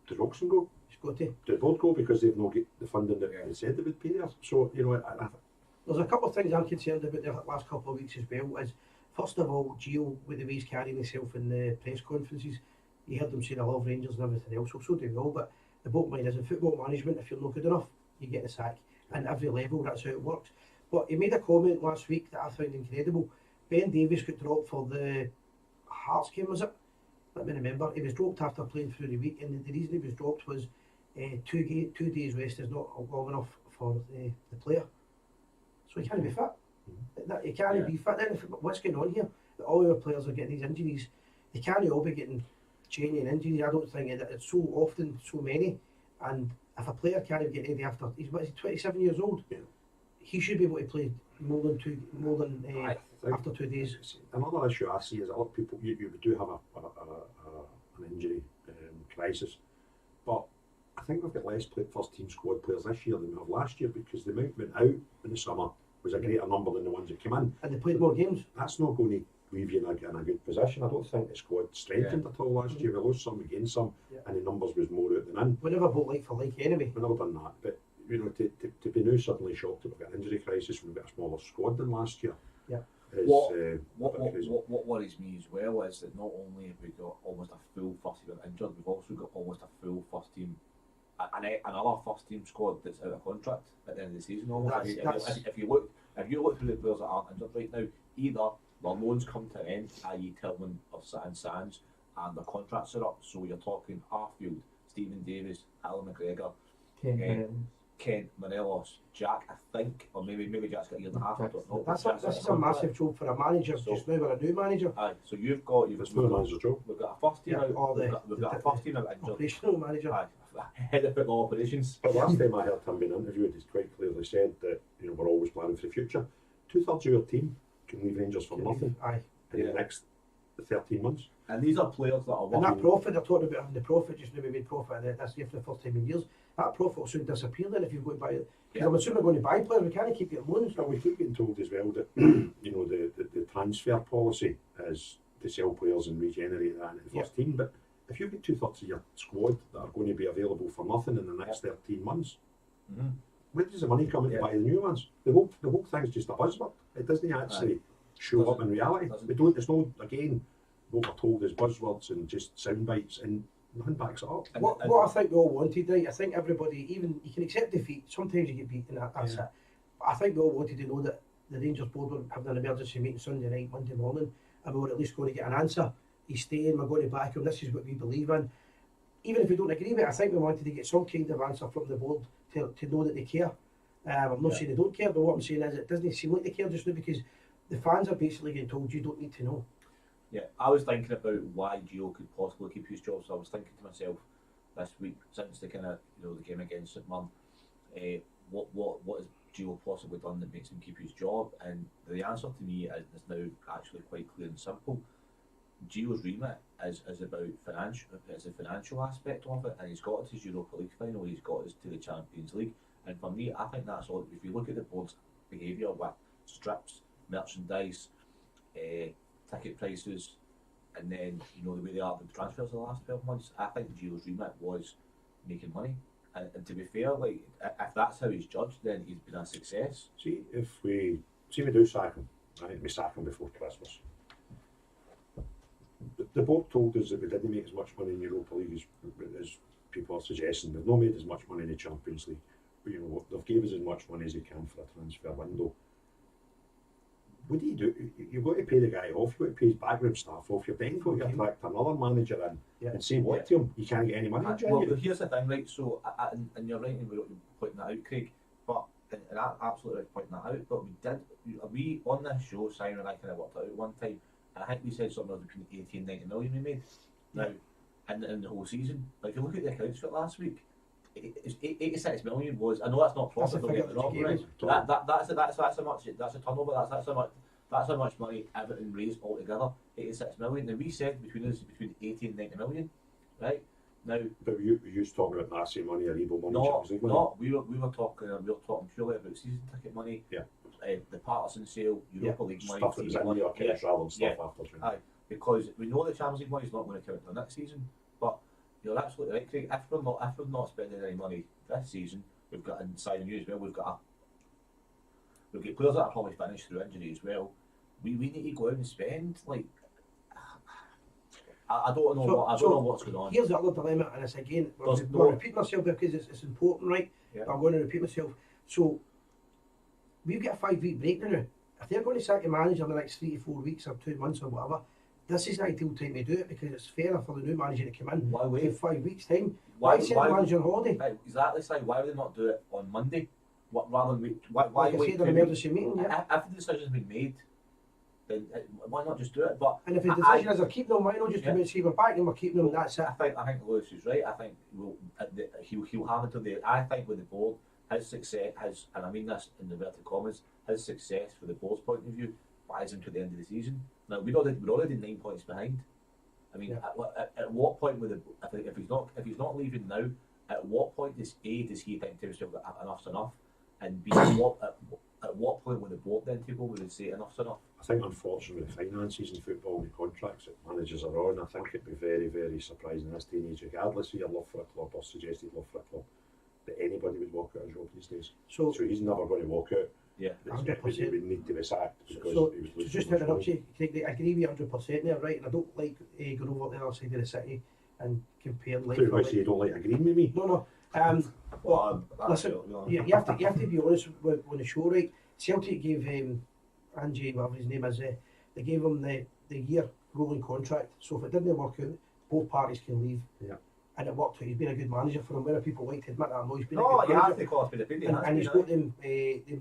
does Wilson go?
He's got to.
Do both go because they've not get the funding that they said they would pay there? So
There's a couple of things I'm concerned about the last couple of weeks as well. Is first of all, Gio, with the way he's carrying himself in the press conferences, you heard them saying I love Rangers and everything else. So do we all. But the bottom line is in football management, if you're not good enough, you get the sack. And every level, that's how it works. But he made a comment last week that I found incredible. Ben Davies got dropped for the Hearts game, was it? Let me remember. He was dropped after playing through the week, and the reason he was dropped was 2 days rest is not long enough for the player. So he can't be fit. He can't be fit. Then what's going on here? All our players are getting these injuries. They can't all be getting genuine injuries. I don't think it's so often, so many. And if a player can't get anything after he's 27 years old, he should be able to play more than after 2 days.
Another issue I see is a lot of people you do have an injury crisis, but I think we've got less first team squad players this year than we have last year because the amount went out in the summer was a greater number than the ones that came in.
And they played more games.
That's not going to leave you in a good position. I don't think the squad strengthened at all last year. We lost some, we gained some, and the numbers was more out than in.
We never bought like for like anyway.
We've never done that, but to be now suddenly shocked that we've got an injury crisis when we've got a smaller squad than last year.
Yeah.
What worries me as well is that not only have we got almost a full first team injured, we've also got almost a full first team, another first team squad that's out of contract at the end of the season. Almost. If you look through the players that aren't injured right now, either their loans come to an end, i.e. Tillman or Sands, and their contracts are up. So you're talking Arfield, Stephen Davis, Alan McGregor, Kent Morelos, Jack, I think, or maybe Jack's got a year and a half. I don't know.
This is a massive job for a manager just now. We're a new manager.
Aye, so you've
it's not a manager's job.
We've got a first team out. We've got a first team out injured.
Operational manager.
Aye, head of football operations.
But last time I heard him being interviewed, he's quite clearly said that we're always planning for the future. 2/3 of your team can leave Rangers for nothing.
Aye.
In the next 13 months.
And these are players that are
working. And that profit, they're talking about having the profit, just now we made profit this year for the first time in years. That profit will soon disappear then if you go to buy it. Because I'm assuming we're going to buy players, we can't keep getting loans.
But we keep getting told as well that the transfer policy is to sell players and regenerate that into the first team. But if you've got 2/3 of your squad that are going to be available for nothing in the next 13 months, where does the money come in to buy the new ones? The whole thing's just a buzzword. It doesn't actually show up in reality. It's not, again, what we're told is buzzwords and just sound bites, and nothing backs it up.
What I think we all wanted, right? I think everybody, even you can accept defeat. Sometimes you get beaten. That's it. But I think we all wanted to know that the Rangers board were having an emergency meeting Sunday night, Monday morning, and we were at least going to get an answer. He's staying. We're going to back him. This is what we believe in. Even if we don't agree with it, I think we wanted to get some kind of answer from the board to know that they care. I'm not saying they don't care, but what I'm saying is it doesn't seem like they care just now because the fans are basically getting told you don't need to know.
Yeah, I was thinking about why Gio could possibly keep his job. So I was thinking to myself this week, since the kind of the game against St Mirren, what has Gio possibly done that makes him keep his job? And the answer to me is now actually quite clear and simple. Gio's remit is about the financial aspect of it, and he's got us his Europa League final, he's got us to the Champions League, and for me, I think that's all. If you look at the board's behaviour with strips, merchandise, ticket prices, and then the way they are with transfers the last 12 months, I think Gio's remit was making money. And to be fair, like if that's how he's judged, then he's been a success.
See, if we do sack him, I think we sack him before Christmas. the board told us that we didn't make as much money in Europa League as people are suggesting. They've not made as much money in the Champions League. You know, they've gave us as much money as they can for a transfer window. What do? You've got to pay the guy off, you've got to pay his backroom staff off, you've then got to attract another manager in and say what to him? You can't get any money in January.
Well, here's the thing, right? So, and you're right in pointing that out, Craig, but and absolutely right pointing that out, but we on this show, Simon and I kind of worked out one time, and I think we said something between 80 and 90 million we made. Now, in the whole season, like if you look at the accounts for it last week, 86 million was. I know that's not profit. Don't get me wrong, right? That's how much. That's a turnover. That's how much money Everton raised altogether. 86 million. Now we said between 80 and 90 million, right? Now,
but you talking about Nazi money or Ebo money?
No, we were talking purely about season ticket money.
Yeah.
The Patterson sale, Europa League money,
stuff that was in your account rather than stuff after.
Aye, because we know the Champions League money is not going to count for the next season, but. You're absolutely right, Craig. If we're not spending any money this season, we've got inside you as well. We've got players that are probably finished through injury as well. We need to go out and spend. Like I don't know what's going on.
Here's the other dilemma, and it's again I'll repeat myself because it's important, right?
Yeah.
I'm going to repeat myself. So we've got a 5-week break now. If they're going to sack a manager in the next 3 to 4 weeks or 2 months or whatever. This is the ideal time to do it because it's fairer for the new manager to come in.
Why wait?
In 5 weeks' time? Why send the manager on holiday?
Exactly, so why would they not do it on Monday? Rather than wait? Why
like
wait?
An emergency meeting, yeah.
If the decision's been made, then why not just do it? But
and if the decision is they're keeping them, why not just come out and say we're back and we're keeping them? That's it.
I think Lewis is right. I think he'll have until the. I think with the board, his success, and I mean this in inverted commas, his success for the board's point of view buys him to the end of the season. Now we're already 9 points behind. I mean, at what point with if he's not leaving now, at what point does he think to himself that enough's enough, and B at what point will the board then take over and say enough's enough?
I think unfortunately the finances in football and the contracts that managers are on, I think it'd be very, very surprising in this day and age, regardless of your love for a club or suggested love for a club, that anybody would walk out of a job these days. So he's never going to walk out.
Yeah,
100%. He would need to be sacked because he was losing.
Just to interrupt you, I agree with you 100% there, right? And I don't like going over to the other side of the city and comparing like.
I say you don't like agreeing with me?
No. Listen, you have to be honest with the show, right? Celtic gave Angie, whatever his name is, they gave him the year rolling contract. So if it didn't work out, both parties can leave.
Yeah.
And it worked out. He's been a good manager for him. Whether people like to admit that or not, he's been
a
good manager.
Have to call it
and he's got them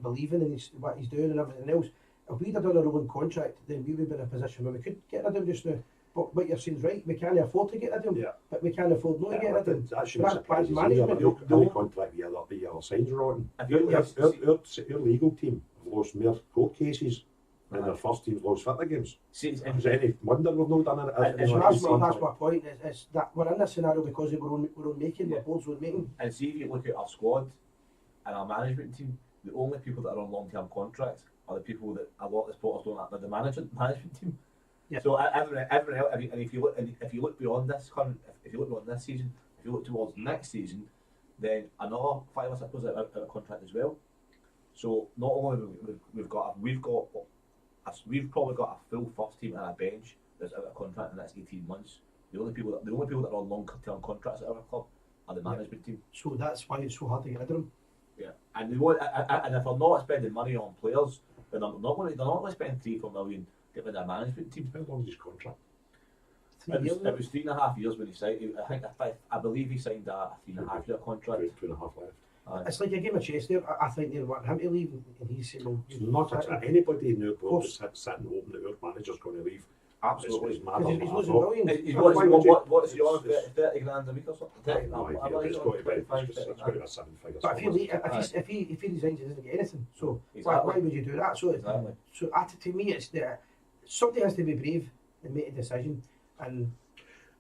believing in what he's doing and everything else. If we'd have done a rolling contract, then we would be in a position where we could get rid of him just now. But what you're saying is right, we can't afford to get rid of him, but we can't afford not to get rid of him.
That shouldn't surprise you. The only contract the other side's rotten. Your legal team have lost more court cases and their first team's lost 50 games. Is there any wonder we've not done it?
That's my point. It's that we're in this scenario because we're on making, the boards we're making.
And see if you look at our squad and our management team, the only people that are on long-term contracts are the people that a lot of the supporters don't have, the management team. Yeah. So everyone else, and if you look beyond this season, if you look towards next season, then another 5 or 6 players out of contract as well. So not only we've probably got a full first team and a bench that's out of contract in the next 18 months. The only people that are on long-term contracts at our club are the management team.
So that's why it's so hard to get rid of them.
Yeah, and if they're not spending money on players, then they're not going to spend 3-4 million get rid of a management team.
How long is his contract?
It was 3.5 years when he signed. I believe he signed a 3.5 year contract.
2.5 left.
It's like a game of chess there. I think they want him to leave, and he's saying, "Well,
not anybody in the board that's sitting hoping that our manager's going to leave."
Absolutely,
he's losing millions.
What's he on? 30 grand a week or something? 30
it's got to be a 7 figure.
But if he resigns, he doesn't get anything. So why would you do that? So to me, it's somebody has to be brave and make a decision. And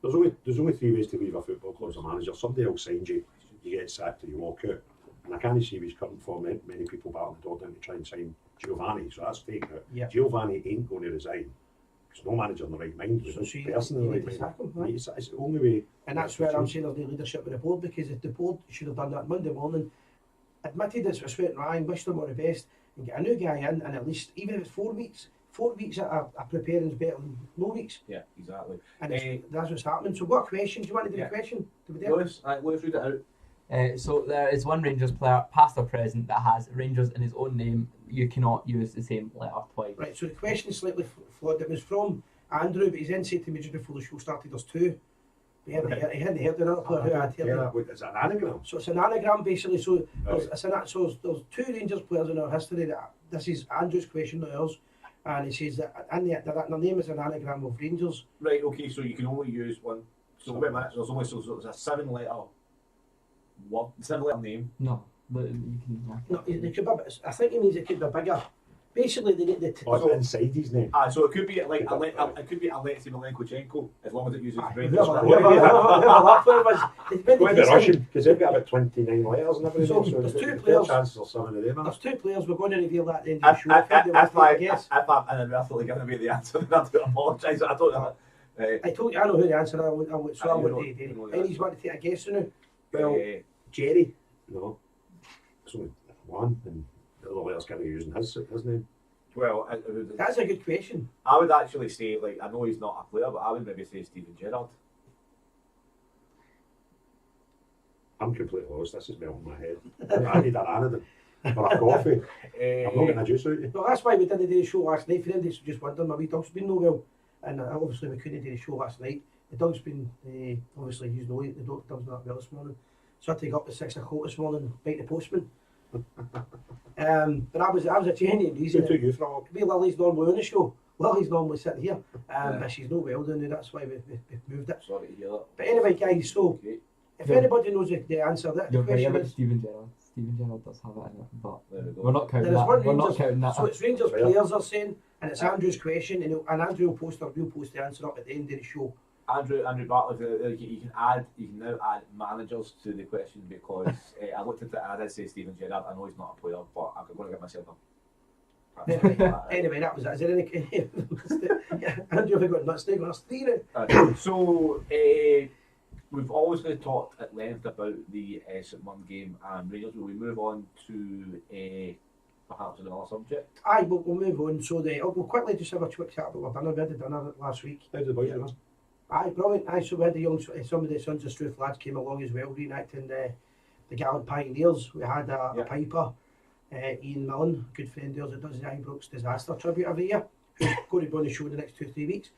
there's only 3 ways to leave a football club as a manager. Somebody else signs you, you get sacked, or you walk out. And I can't see his current form. Many people battling the door down to try and sign Giovanni, so that's taken out.
Yeah.
Giovanni ain't going to resign. There's no manager in the right mind. There's no person in the right mind. It's the only way.
And that's where I'm saying there's no leadership with the board, because if the board should have done that Monday morning, admitted it's a sweat and iron, wished them all the best, and get a new guy in, and at least, even if it's 4 weeks, 4 weeks of preparing is better than no weeks,
Yeah, exactly.
and that's what's happening. So what question do you want to do?
Yeah.
The question? Do we do it?
Lewis, read it out.
So there is one Rangers player, past or present, that has Rangers in his own name. You cannot use the same letter twice.
Right, so the question is slightly flawed. It was from Andrew, but he then said to me just before the show started, there's two. He hadn't heard another player who had heard him.
Is it an anagram?
So it's an anagram basically. So
Right.
there's two Rangers players in our history. This is Andrew's question, not ours. And he says that their name is an anagram of Rangers.
Right, okay, so you can only use one. So wait a minute, there's only so it's a 7-letter name.
No, but you can.
No, they could be. I think he means it could be bigger. Basically, they need the.
Or inside his name?
So it could be like it could be Alexei Milenko-Chenko as long as it uses Rangers.
Whoever that player was.
Going to Russian, because they've got about 29 letters and everything.
So there's two
their
players.
chances are some of them.
There's two players. We're going to reveal that at the end of the show.
If I'm inadvertently going to be the answer, then I do apologise. I don't know.
I told you I know who the answer is. I want to.
You know
Eddie's want to take a guess now.
Well, Jerry? No. It's only one, and the other letters can't be using his name.
Well,
That's a good question.
I would actually say, like, I know he's not a player, but I would maybe say Steven Gerrard.
I'm completely lost. This is melting my head. I need an anagram or a coffee. I'm not getting a juice out of you.
Well, that's why we didn't do the show last night. For them, that's just wondering, my wee dog's been no well, and obviously we couldn't do the show last night. The dog's been obviously you know the dog's not well this morning, so I had to get up at 6 o'clock this morning and bite the postman. But that was a genuine reason.
Who took you from?
Lily's normally on the show. Lily's normally sitting here, but she's not well down there. That's why we moved it.
Sorry to hear that.
But anyway, guys, so
Okay.
if anybody knows the answer, that
You're
the
right
question
about
is.
Steven Gerrard. Steven Gerrard does have it in it, but
There we go.
we're not counting
There's
that.
one
We're not
Rangers,
counting that.
so it's Rangers
Fair.
players are saying, and it's Andrew's question, and Andrew will post the answer up at the end of the show.
Andrew Bartlett, you can now add managers to the question because I looked at it and I did say Steven Gerrard. I know he's not a player, but I'm going to give myself a.
Anyway, that was it. Is there any Andrew, have we got nuts now? That's three now.
So we've obviously talked at length about the St Mirren game and Rangers. Will we move on to perhaps another subject?
Aye, we'll move on. So we'll quickly just have a quick chat about our dinner. We had the dinner last week.
How did the boys do?
Aye, brilliant. Aye, so we had some of the Sons of Struth lads came along as well, reenacting the gallant pioneers. We had a piper, Ian Millen, a good friend of ours that does the Ibrox Disaster Tribute every year, who's going to be on the show in the next 2-3 weeks.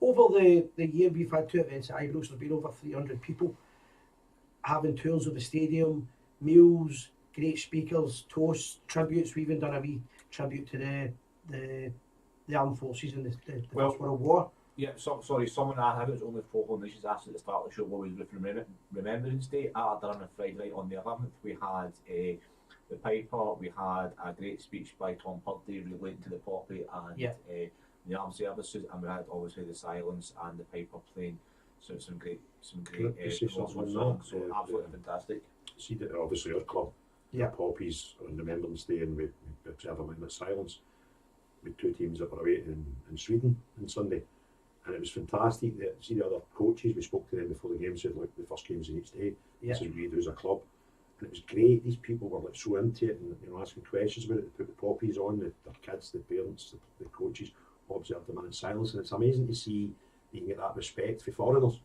Over the year, we've had two events at Ibrox. There's been over 300 people having tours of the stadium, meals, great speakers, toasts, tributes. We've even done a wee tribute to the armed forces in the First World War.
Yeah, sorry, someone I think it was only 4 nations asked at the start of the show what was with Remembrance Day. At our dinner on Friday night on the 11th, we had the piper, we had a great speech by Tom Purdy relating to the poppy and the armed services, and we had obviously the silence and the piper playing some great songs. So absolutely fantastic.
See that obviously our club, the Poppies on Remembrance Day, and we observe a minute of silence with two teams that were away in Sweden on Sunday. And it was fantastic. See the other coaches, we spoke to them before the game, said, look, the first game's in each day. This is what we do as a club. And it was great. These people were like so into it and asking questions about it. They put the poppies on, their kids, the parents, the coaches, observed the man in silence. And it's amazing to see you can get that respect for foreigners.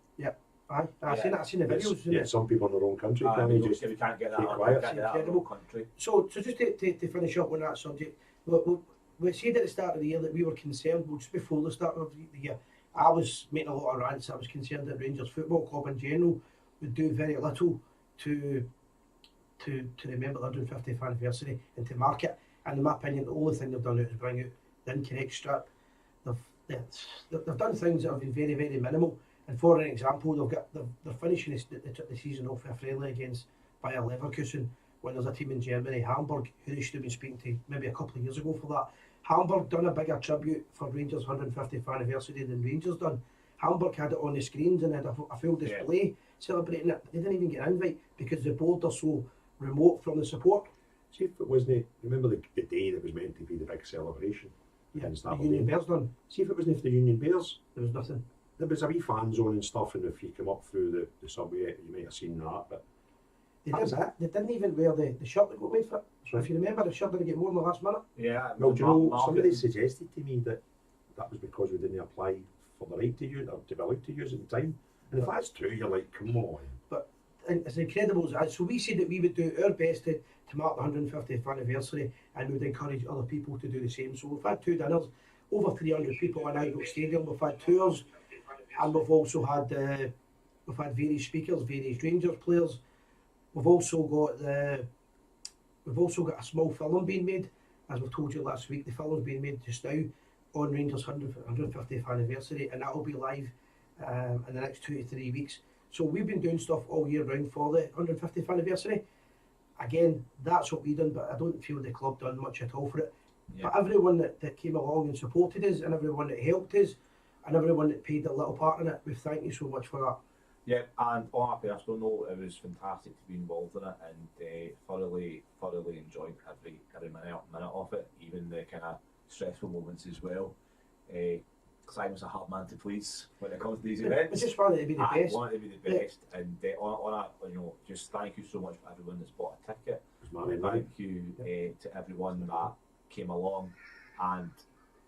Aye, I've seen the videos.
Some people in their own country
If
can't
can't get that,
keep quiet.
can't get that in our own country.
So just to finish up on that subject, we said at the start of the year that we were concerned, just before the start of the year, I was making a lot of rants. I was concerned that Rangers Football Club in general would do very little to remember the 150th anniversary and to mark it. And in my opinion, the only thing they've done is bring out the incorrect strip. They've done things that have been very, very minimal. And for an example, they're finishing the season off with a friendly against Bayer Leverkusen when there's a team in Germany, Hamburg, who they should have been speaking to maybe a couple of years ago for that. Hamburg done a bigger tribute for Rangers' 150th anniversary than Rangers done. Hamburg had it on the screens and had a full display celebrating it. They didn't even get an invite because the board are so remote from the support.
See if it wasn't, remember the day that was meant to be the big celebration?
Yeah,
against
the
Aberdeen.
Union Bears done.
See if it wasn't for the Union Bears.
There was nothing.
There was a wee fan zone and stuff, and if you come up through the subway, you might have seen that. But That was it.
They didn't even wear the shirt that got made for it.
Right.
If you remember, the shirt didn't get worn the last minute.
Yeah.
Well, do you know,
Marketing.
somebody suggested to me that was because we didn't apply for the right to use or to be allowed to use at the time. And if that's true, you're like, come on.
And it's incredible as that. So we said that we would do our best to mark the 150th anniversary, and we would encourage other people to do the same. So we've had 2 dinners, over 300 people in Ibrox Stadium. We've had tours, and we've also had various speakers, various Rangers players. We've also got a small film being made, as we've told you last week. The film's being made just now on Rangers' 150th anniversary, and that will be live in the next 2 to 3 weeks. So we've been doing stuff all year round for the 150th anniversary. Again, that's what we done, but I don't feel the club done much at all for it.
Yeah.
But everyone that came along and supported us, and everyone that helped us, and everyone that played a little part in it, we thank you so much for that.
Yeah, and on a personal note, it was fantastic to be involved in it, and thoroughly enjoyed every minute of it, even the kind of stressful moments as well. Simon's a hard man to please when it comes to these events.
We just wanted to be the
I
best.
wanted to be the best, and just thank you so much for everyone that's bought a ticket. Thank you to everyone that came along, and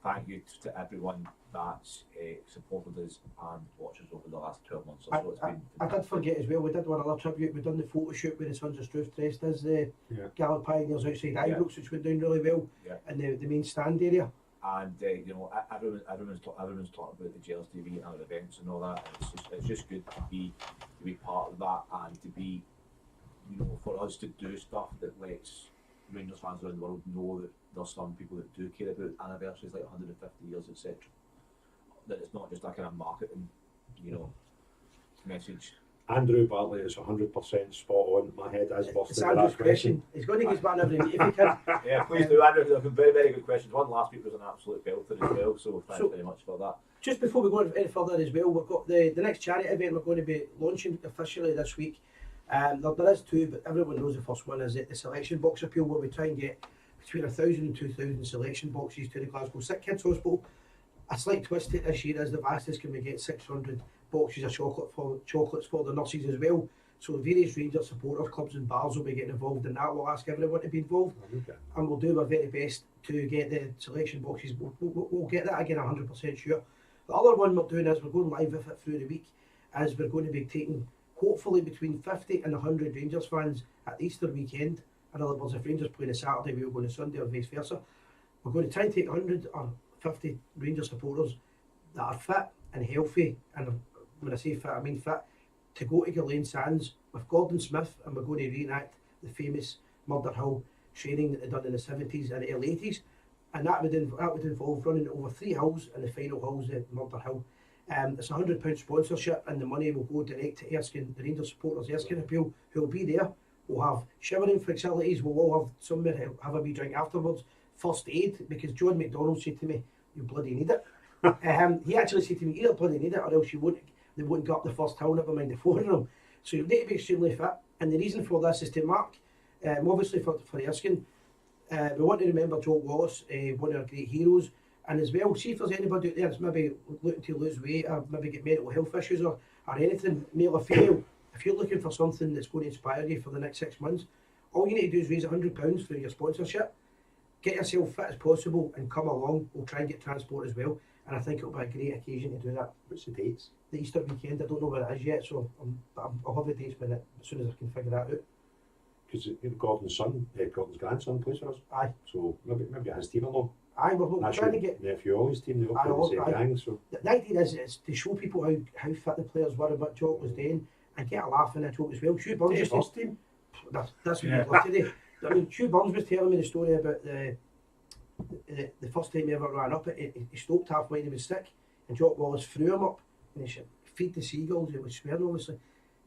thank you to everyone that's supported us and watched us over the last 12 months or so. It's been
I did forget as well, we did one other tribute. We done the photo shoot with the Sons of Struth dressed as the Gallant Pioneers outside Ibrox, which went down really well in the main stand area.
And everyone's talking about the Gers TV and other events and all that. And it's just good to be part of that, and to be, for us to do stuff that lets Rangers fans around the world know that there's some people that do care about anniversaries like 150 years, etc. That it's not just a kind of marketing, message.
Andrew Bartley is 100% spot on. My head is
It's
busted with
Andrew's
that question.
He's going to get his man every week if he can.
Yeah, please do, Andrew. There have been very, very good questions. One last week was an absolute belter as well, so thanks very much for that.
Just before we go any further as well, we've got the next charity event we're going to be launching officially this week. There is 2, but everyone knows the first one is the selection box appeal, where we try and get between 1,000 and 2,000 selection boxes to the Glasgow Sick Kids Hospital. A slight twist to it this year is the vastest can we get 600 boxes of chocolates for the nurses as well. So various Rangers supporters clubs and bars will be getting involved in that. We'll ask everyone to be involved, and we'll do our very best to get the selection boxes. We'll get that again, 100% sure. The other one we're doing is we're going live with it through the week, as we're going to be taking hopefully between 50 and 100 Rangers fans at the Easter weekend. In other words, if Rangers play on a Saturday, we'll go on a Sunday, or vice versa. We're going to try and take 100 or 50 Rangers supporters that are fit and healthy, and when I say fit, I mean fit, to go to Gillane Sands with Gordon Smith, and we're going to reenact the famous Murder Hill training that they done in the 70s and early 80s, and that would involve running over 3 hills, and the final hill's at Murder Hill. It's a £100 sponsorship, and the money will go direct to Erskine, the Rangers supporters Erskine appeal, who will be there. We'll have showering facilities, we'll all have somewhere have a wee drink afterwards, first aid, because John McDonald said to me, you bloody need it. He actually said to me, either bloody need it or else they won't go up the first hill, never mind the 4 of them. So you need to be extremely fit, and the reason for this is to mark, obviously for Erskine, we want to remember Joe Wallace, one of our great heroes, and as well, see if there's anybody out there that's maybe looking to lose weight, or maybe get mental health issues, or anything, male or female. If you're looking for something that's going to inspire you for the next 6 months, all you need to do is raise £100 for your sponsorship, get yourself fit as possible, and come along. We'll try and get transport as well, and I think it'll be a great occasion to do that.
What's the dates?
The Easter weekend, I don't know where it is yet, so I'll have the dates as soon as I can figure that out.
Because Gordon's grandson plays for us.
Aye.
So maybe his team along.
Aye, we're trying to get...
nephew Ollie's team, they all play the same gang, so...
The idea is to show people how fit the players were and what Jock was doing, and get a laugh in it as well. Hugh Burns
first team.
That's what we'd love to do. I mean, Hugh Burns was telling me the story about the first time he ever ran up. He stopped halfway and he was sick, and Jock Wallace threw him up, and he said, feed the seagulls. He was swearing, obviously.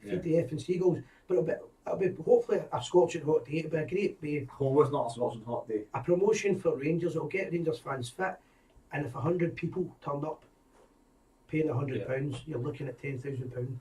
Feed the effing seagulls. But it'll be hopefully a scorching hot day. It'll be a great day.
Always not a scorching hot day.
A promotion for Rangers. It'll get Rangers fans fit, and if 100 people turn up paying £100, you're looking at £10,000.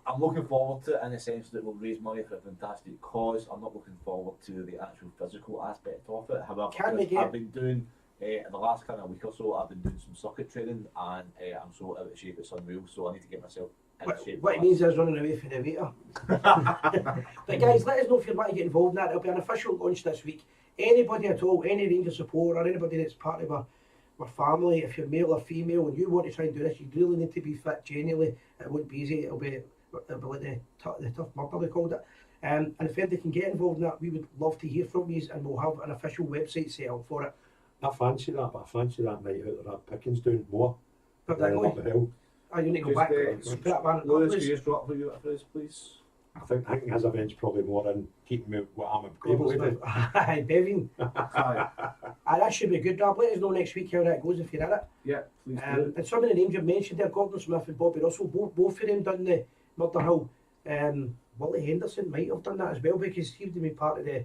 I'm looking forward to it in the sense that we'll raise money for a fantastic cause. I'm not looking forward to the actual physical aspect of it. However, I've been doing the last kind of week or so, I've been doing some circuit training, and I'm so out of shape it's unreal. So I need to get myself
What it means is running away from the waiter. But guys, let us know if you want to get involved in that. There'll be an official launch this week. Anybody at all, any Rangers support or anybody that's part of our family, if you're male or female and you want to try and do this, you really need to be fit genuinely. It won't be easy. It'll be like the tough murder they called it. And if anybody can get involved in that, we would love to hear from you, and we'll have an official website set up for it.
I fancy that, but I fancy that night out of that Pickens down more.
But
Down up the hill.
you need to go back. Put that man at
Lewis,
that
can you
place.
just drop for you for this, please?
I think his event's probably more in keeping me what I'm able to do.
Aye, Bevan.
Aye.
Aye, that should be good, Rob. Let us know next week how that goes if you're in it.
Yeah, please do.
And some of the names you've mentioned there, Gordon Smith and Bobby Russell, both of them done the Murder Hill. Willie Henderson might have done that as well because he would have been part of the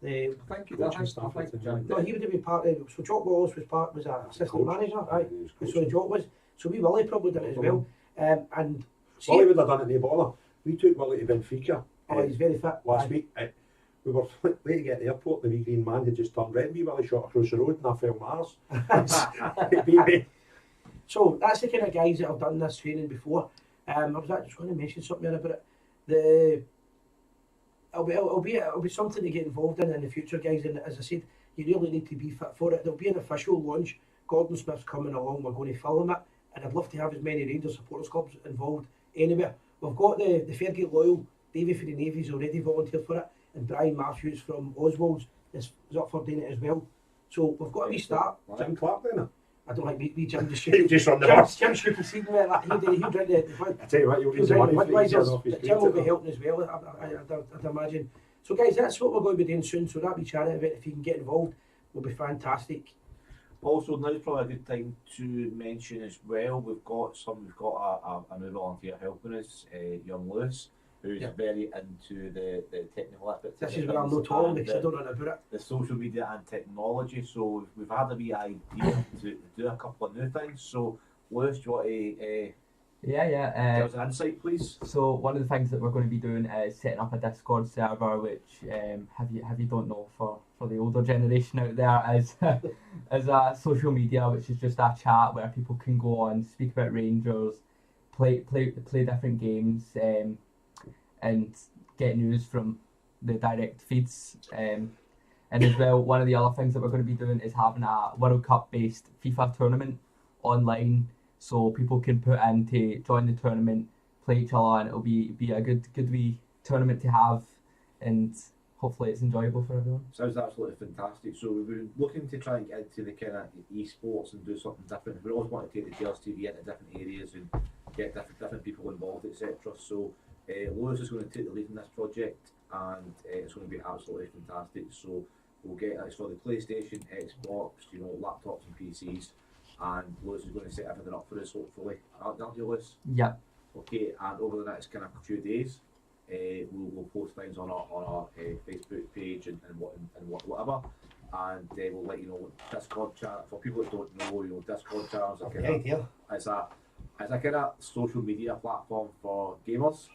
Thank you.
coaching staff.
no, he would have been part of so Jock Wallace was an assistant
Coach.
manager, right?
He was
So
coaching.
Jock was. So we Willie probably done it as well. And see,
Willie would have done it, no bother. We took Willie to Benfica
he's very fit.
last
Aye.
week. We were late to get to the airport. The wee green man had just turned red. We Willie shot across the road and I fell Mars. It beat me.
So that's the kind of guys that have done this training before. I was actually just going to mention something there about it. It'll be something to get involved in the future, guys. And as I said, you really need to be fit for it. There'll be an official launch. Gordon Smith's coming along. We're going to film it, and I'd love to have as many Rangers supporters clubs involved anywhere. We've got the Fairgate Loyal, Davey for the Navy's already volunteered for it, and Brian Matthews from Oswald's is up for doing it as well. So we've got a wee start.
Jim Clark doing it.
I don't like me Jim just
He just run the bus.
Jim superseding me like he'll drink the
I tell you what, you'll
he'll
raise the
drink
money
the
for each other
Budweisers,
off his
but Jim will be
green
helping as well, I'd imagine. So guys, that's what we're going to be doing soon, so that wee charity event, if you can get involved, will be fantastic.
Also, now's probably a good time to mention as well. We've got a new volunteer helping us, young Lewis, who's
Yeah.
very into the technical aspects.
This
of
is where I'm not
things
talking
and
because I don't know about it.
the social media and technology. So we've had a wee idea to do a couple of new things. So Lewis, do you want to give us an insight, please?
So one of the things that we're going to be doing is setting up a Discord server, which if you don't know, for the older generation out there, is a social media which is just a chat where people can go on, speak about Rangers, play different games, and get news from the direct feeds. And as well, one of the other things that we're going to be doing is having a World Cup based FIFA tournament online, so people can put in to join the tournament, play each other, and it'll be a good wee tournament to have, and hopefully it's enjoyable for everyone.
Sounds absolutely fantastic. So we've been looking to try and get into the kind of esports and do something different. We always want to take the Gers TV into different areas and get different people involved, etc. So Lewis is going to take the lead in this project, and it's going to be absolutely fantastic. So we'll get it's for the PlayStation, Xbox, laptops and PCs, and Lewis is going to set everything up for us, hopefully. Aren't you, Lewis?
Yep.
Okay, and over the next kind of few days, we'll post things on our Facebook page and whatever, and we'll let you know Discord chat. For people that don't know, Discord channels are it's a kind of social media platform for gamers,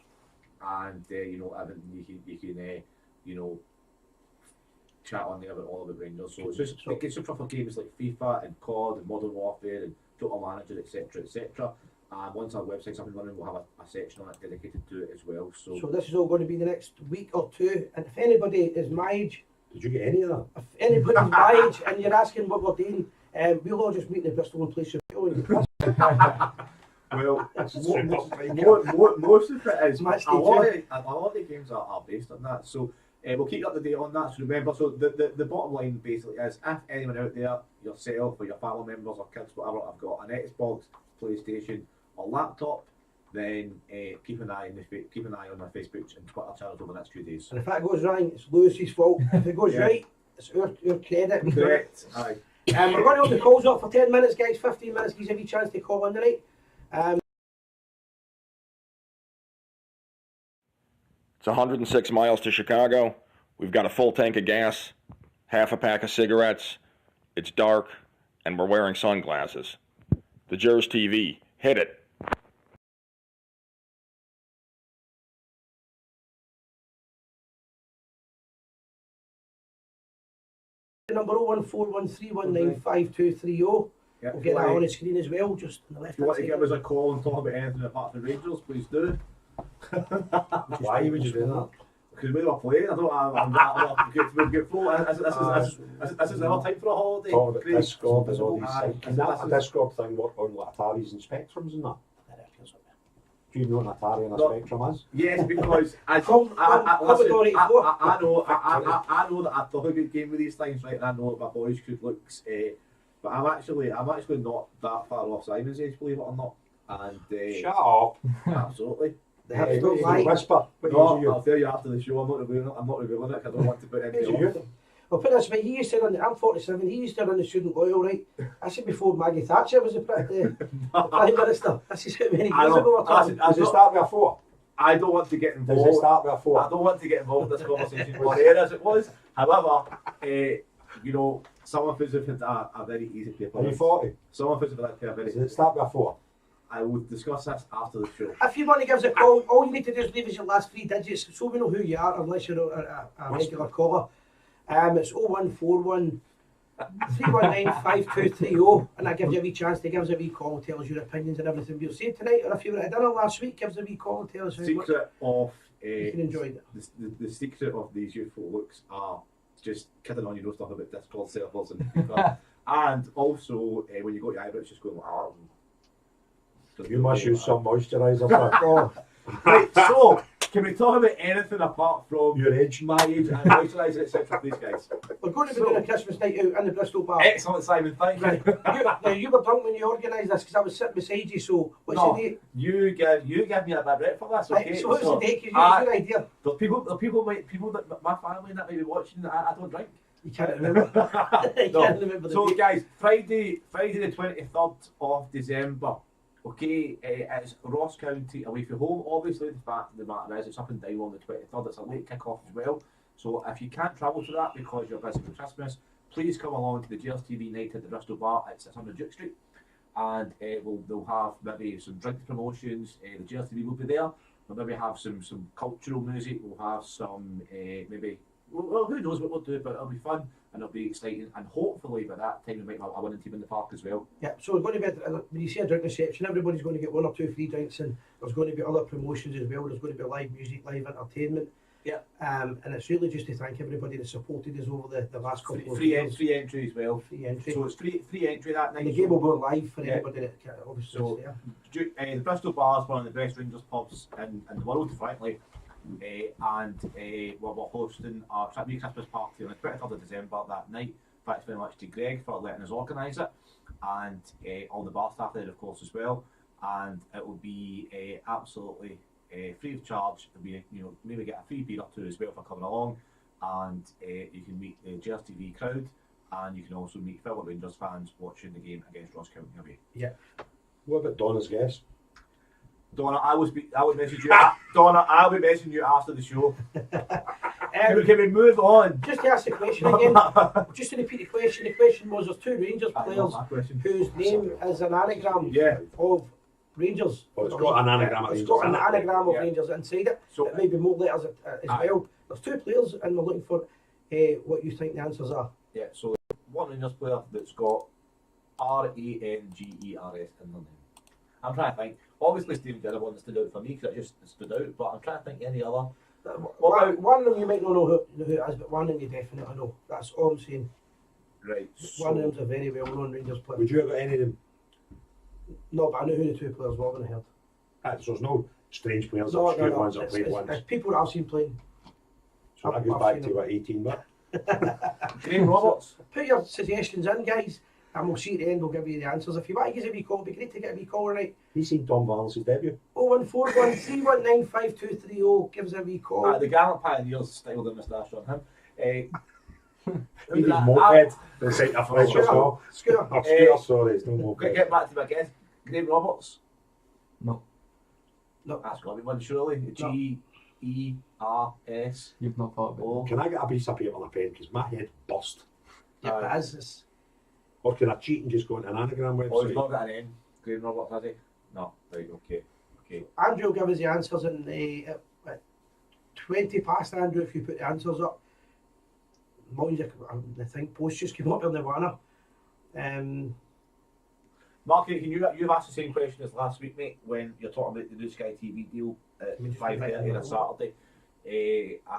and everything you can chat on there about all of the Rangers. So it's just it gets you for games like FIFA and COD and Modern Warfare and Total Manager, etc. And once our website's up and running, we'll have a section on it dedicated to it as well. So
this is all going to be the next week or two, and if anybody is my age,
Did you get any of that?
if anybody's my age and you're asking what we're doing, we'll all just meet in the Bristol and play Super and
well,
Super
most of it is
Match
a lot
day
of the games are based on that. So we'll keep you up to date on that. So remember, the bottom line basically is, if anyone out there, yourself or your family members or kids, whatever, have got an Xbox, PlayStation, or laptop, then keep an eye on my Facebook and Twitter channels over the next few days.
And if that goes wrong, it's Lewis's fault. If it goes right, it's our credit.
Correct. Aye.
We're going to hold the calls up for 10 minutes, guys. 15 minutes gives every chance to call in tonight.
It's 106 miles to Chicago. We've got a full tank of gas, half a pack of cigarettes. It's dark, and we're wearing sunglasses. The Gers TV. Hit it.
Number 01413195230.
Yeah,
We'll
if
get
you
that
want
on
to-
the screen as well, just on the left
if you want to
hand
give
side.
us a call and talk about anything apart from Rangers, please do.
Why would you do that?
Because we were playing, we've got full. This is another time for a holiday.
Talking about
Great.
Discord and all these
Aye,
things. Can that Discord thing work on like Ataris and Spectrums and that? Do you know what an Atari and a
No.
Spectrum is?
Yes, because I
Commodore
listen,
84.
I know that I play a good game with these things, right? And I know that my boys could looks, but I'm actually not that far off Simon's age, believe it or not. And
Shut up.
absolutely.
Hey,
Don't
lie.
whisper. What
No,
age are
I'll tell you after the show. I'm not revealing it 'cause I don't want to put
you?
anything on.
Well, put it this way, he used to run, I'm 47, he used to run the student loyal, right? I said before Maggie Thatcher was the Prime Minister. This is how many
I
years
know.
ago we're talking.
Does it start with a 4?
I don't want to get
Does it
involved.
start with a 4?
I don't want to get involved in this conversation for air as it was. However, you know, some of us have had a very easy paper.
Are you 40?
Some of us have had a very.
Does it start with a 4?
I will discuss this after the show.
If you want to give us a call, all you need to do is leave us your last 3 digits so we know who you are, unless you're a regular caller. It's 0141 319 5230, and that gives you a wee chance to give us a wee call and tell us your opinions and everything we'll say tonight. Or if you were at dinner last week, give us a wee call and tell us how much
Secret of
you can enjoy it.
the secret of these youthful looks are just kidding on, you know, stuff about Discord servers and FIFA. And also when you go to Ibrox, just going like
You must use some moisturiser for
Right, so can we talk about anything apart from
your age.
my age and moisturiser, etc. Please, guys.
We're going to be doing a Christmas night out in the Bristol bar.
Excellent, Simon. Thank
Right.
you.
Now, you were drunk when you organised this because I was sitting beside you, so what's
No,
the date?
you give me a bad rep for this, okay?
Right, so what's the date? Because you have idea.
The people that my family and that may be watching that I don't drink.
You can't remember. You
No.
can't remember the
So
date.
guys, Friday the 23rd of December. Okay, it's Ross County away from home. Obviously, the fact of the matter is it's up and down on the 23rd. It's a late kick-off as well. So if you can't travel to that because you're busy with Christmas, please come along to the Gers TV night at the Bristol Bar at 600 Duke Street. And they'll have maybe some drink promotions. The Gers TV will be there. We'll maybe have some cultural music. We'll have some maybe. Well, who knows what we'll do, but it'll be fun and it'll be exciting. And hopefully by that time we might have a winning team in the park as well.
Yeah, so we're going to be, when you say a drink reception, everybody's going to get 1 or 2 free drinks, and there's going to be other promotions as well. There's going to be live music, live entertainment.
Yeah.
And it's really just to thank everybody that supported us over the last couple of
Free
years.
entry as well.
Free entry.
So it's free entry that night.
And the game will go live for
Yeah.
anybody that obviously
So-
is there.
The Bristol Bar is one of the best Rangers pubs in the world, frankly. And we're hosting our Christmas party on the 23rd of December that night. Thanks very much to Greg for letting us organise it, and all the bar staff there, of course, as well. And it will be absolutely free of charge. It'll be, maybe get a free beer or 2 as well for coming along, and you can meet the Gers TV crowd, and you can also meet fellow Rangers fans watching the game against Ross County away.
What about Donna's guest?
Donna, I will message you. Donna, I'll be messaging you after the show. Can we move on?
Just to ask the question again, just to repeat the question was there's 2 Rangers players
My question.
whose name is an anagram
Yeah.
of Rangers.
Oh, it's got an anagram of
It's
Rangers
got an
in it.
anagram of
Yeah.
Rangers inside it.
So
It may be more letters as
Aye.
well. There's 2 players, and we're looking for what you think the answers are.
yeah, so one Rangers player that's got Rangers in their name. I'm trying to think. Obviously, Stephen Gerrard one that stood out for me because it just stood out. But I'm trying to think any other.
One of them you might not know who it is, but one of them you definitely know. That's all I'm saying.
Right.
One of
So,
them's a very well-known Rangers player.
Would you have got any of them?
No, but I know who the 2 players were when I heard.
So there's no strange players,
No,
obscure
no, no.
ones that played once.
It's people that I've seen playing.
So that goes
I've
back
seen
to
them.
what, 18 but
Graham Roberts.
Put your suggestions in, guys, and we'll see at the end. We'll give you the answers. If you want to give us a wee call, it'd be great to get a wee call tonight.
he's seen Tom Vallis's debut.
0141 319 5230. Give us a wee call.
The Gallant Pioneers styled a moustache on him.
He was moped the centre Fletcher saw.
Scooter.
Oh, Scooter, sorry, it's no moped.
Get back to my guess. Graham Roberts.
No,
That's got to be one surely. Gers.
you've not thought about it.
Can I get a piece of paper and a pen? Because my head burst.
Yeah, it is. It's,
Or can I cheat and just go into an anagram
Oh, he's
website?
not got an N. Graham Roberts, has he? No. Right, okay.
Andrew will give us the answers at 20 past, Andrew, if you put the answers up. Mind you, the thing post just came up on the banner.
Mark, you've asked the same question as last week, mate, when you're talking about the new Sky TV deal at 5:30 on a Saturday.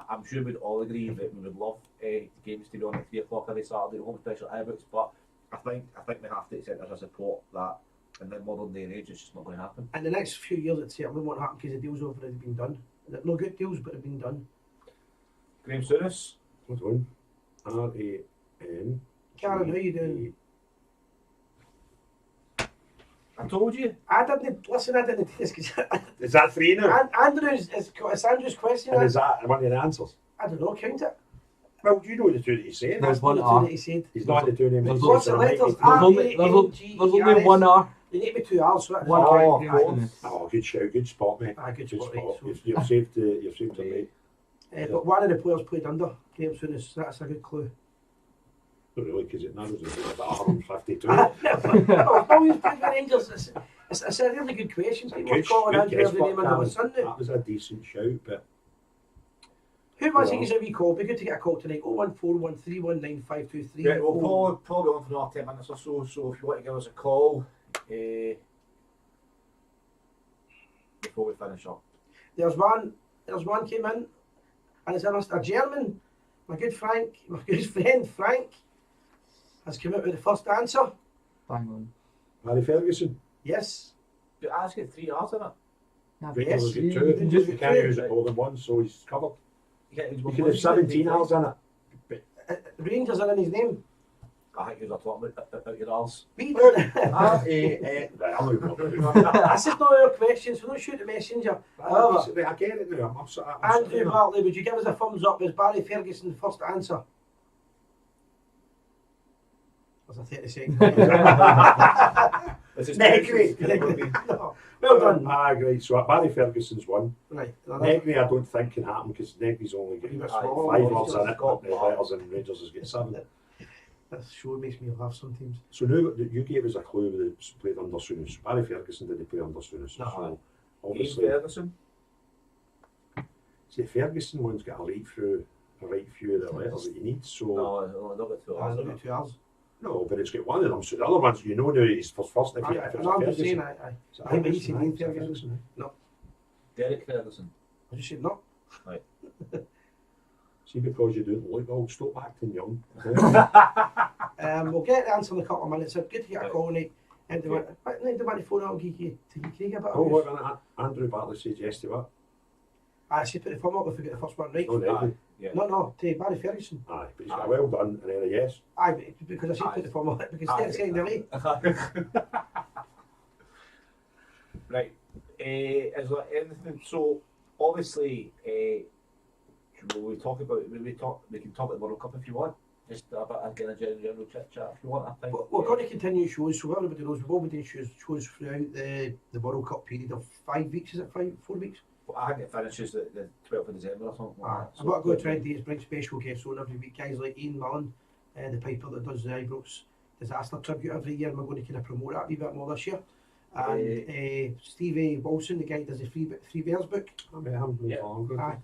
I'm sure we'd all agree that we would love games to be on at 3 o'clock every Saturday, home special Ibrox, but I think we have to accept as a support that in the modern day and age it's just not going to happen.
In the next few years it certainly won't happen because the deals have already been done. They're no good deals, but they've been done.
Graham Souness.
Hold on. R-A-N.
Karen, how you doing?
I told you.
I didn't listen. I didn't taste because
Is that 3 now?
Andrew's it's Andrew's question.
And is that one of the answers?
I don't know. Count it.
Well, you know the two that he said.
There's one
The two
R.
that he said.
He's not the two names.
There's
What's the letters?
There's only one R.
They need me 2 R's. So that's
One
Oh,
R.
of
Graham
course.
Souness.
Oh, good shout, good spot, mate.
Good
Good
spot,
spot.
right, so-
You've saved the mate.
But one of the players played under Graham Souness. That's a good clue.
Not really, because it narrows it down to about 152.
I've always played for Rangers. It's a really good question. People are calling Andrew every name under the sun now.
That was a decent shout, but
Who wants to give us a wee call? Be good to get a call tonight. 01413195233.
Yeah, we'll probably on for another 10 minutes or so, so if you want to give us a call before we finish up.
There's one came in, and it's a German. My good friend Frank has come out with the first answer.
Bang on.
Harry Ferguson.
Yes.
But I asked you 3 R's in it.
Yeah,
Right,
Yes,
we'll get
you
two.
can
You
just-
can't use it more than once, so he's covered.
You can't use
You
one
could
word.
have 17 hours in it.
Rangers are in his name.
I think you were talking about your R's.
We
R-A-N. Right, I'm not going to
This is not our question, so don't shoot the messenger. However,
I get it now.
Andrew Bartley, would you give us a thumbs up? Is Barry Ferguson the first answer? That's a 30 second.
This is
Negri.
No. Well done.
Great. So Barry Ferguson's one.
Right.
Negri, I don't think can happen because Negri's only getting
Aye,
5
aye,
hours in it.
got
The letters and Rangers has got 7.
That show makes me laugh sometimes.
So now that you gave us a clue that it's played under Souness. Barry Ferguson didn't play under Souness.
No.
So
Ian
obviously,
Ferguson.
see, Ferguson one's got a right few of the letters that you need. So
No, not got 2
I
R's
don't
in
know
it.
2 hours.
no, but it's got one of them. So the other ones, you know now he's first. If
I'm
it's
just saying,
Ferguson.
I
Aye,
but he said Ian
it's a
Ferguson. No,
Derek Ferguson.
I just said no.
See, because you don't look old, stop acting young.
We'll get the answer in a couple of minutes. It's good to get a
Right.
call, Nate. And the one phone I'll give you to Craig a bit
Oh,
of
what
use.
Andrew Bartley said yes to what?
I should put the thumb up if we get the first one right.
No, Negri.
Yeah.
No, to Barry Ferguson.
Aye, but he's got a well done and then a yes.
Aye, because I should put the thumb up because
Aye.
30 seconds delay.
Right. Is there anything? So obviously, we can talk about the World Cup if you want. Just a bit of kind of general chit chat if you want. I think.
But we're going to continue shows, so everybody knows we will be doing shows throughout the World Cup period of 5 weeks. Is it 4 weeks?
I think it finishes the 12th of December or something. Like that.
So what I'm going to try and do is bring special guests on every week, guys like Ian Mullen, the piper that does the Ibrox Disaster Tribute every year, and we're going to kind of promote that a wee bit more this year. And Stevie Wilson, the guy that does the Three Bears book.
I met him.
Yeah.
Aye.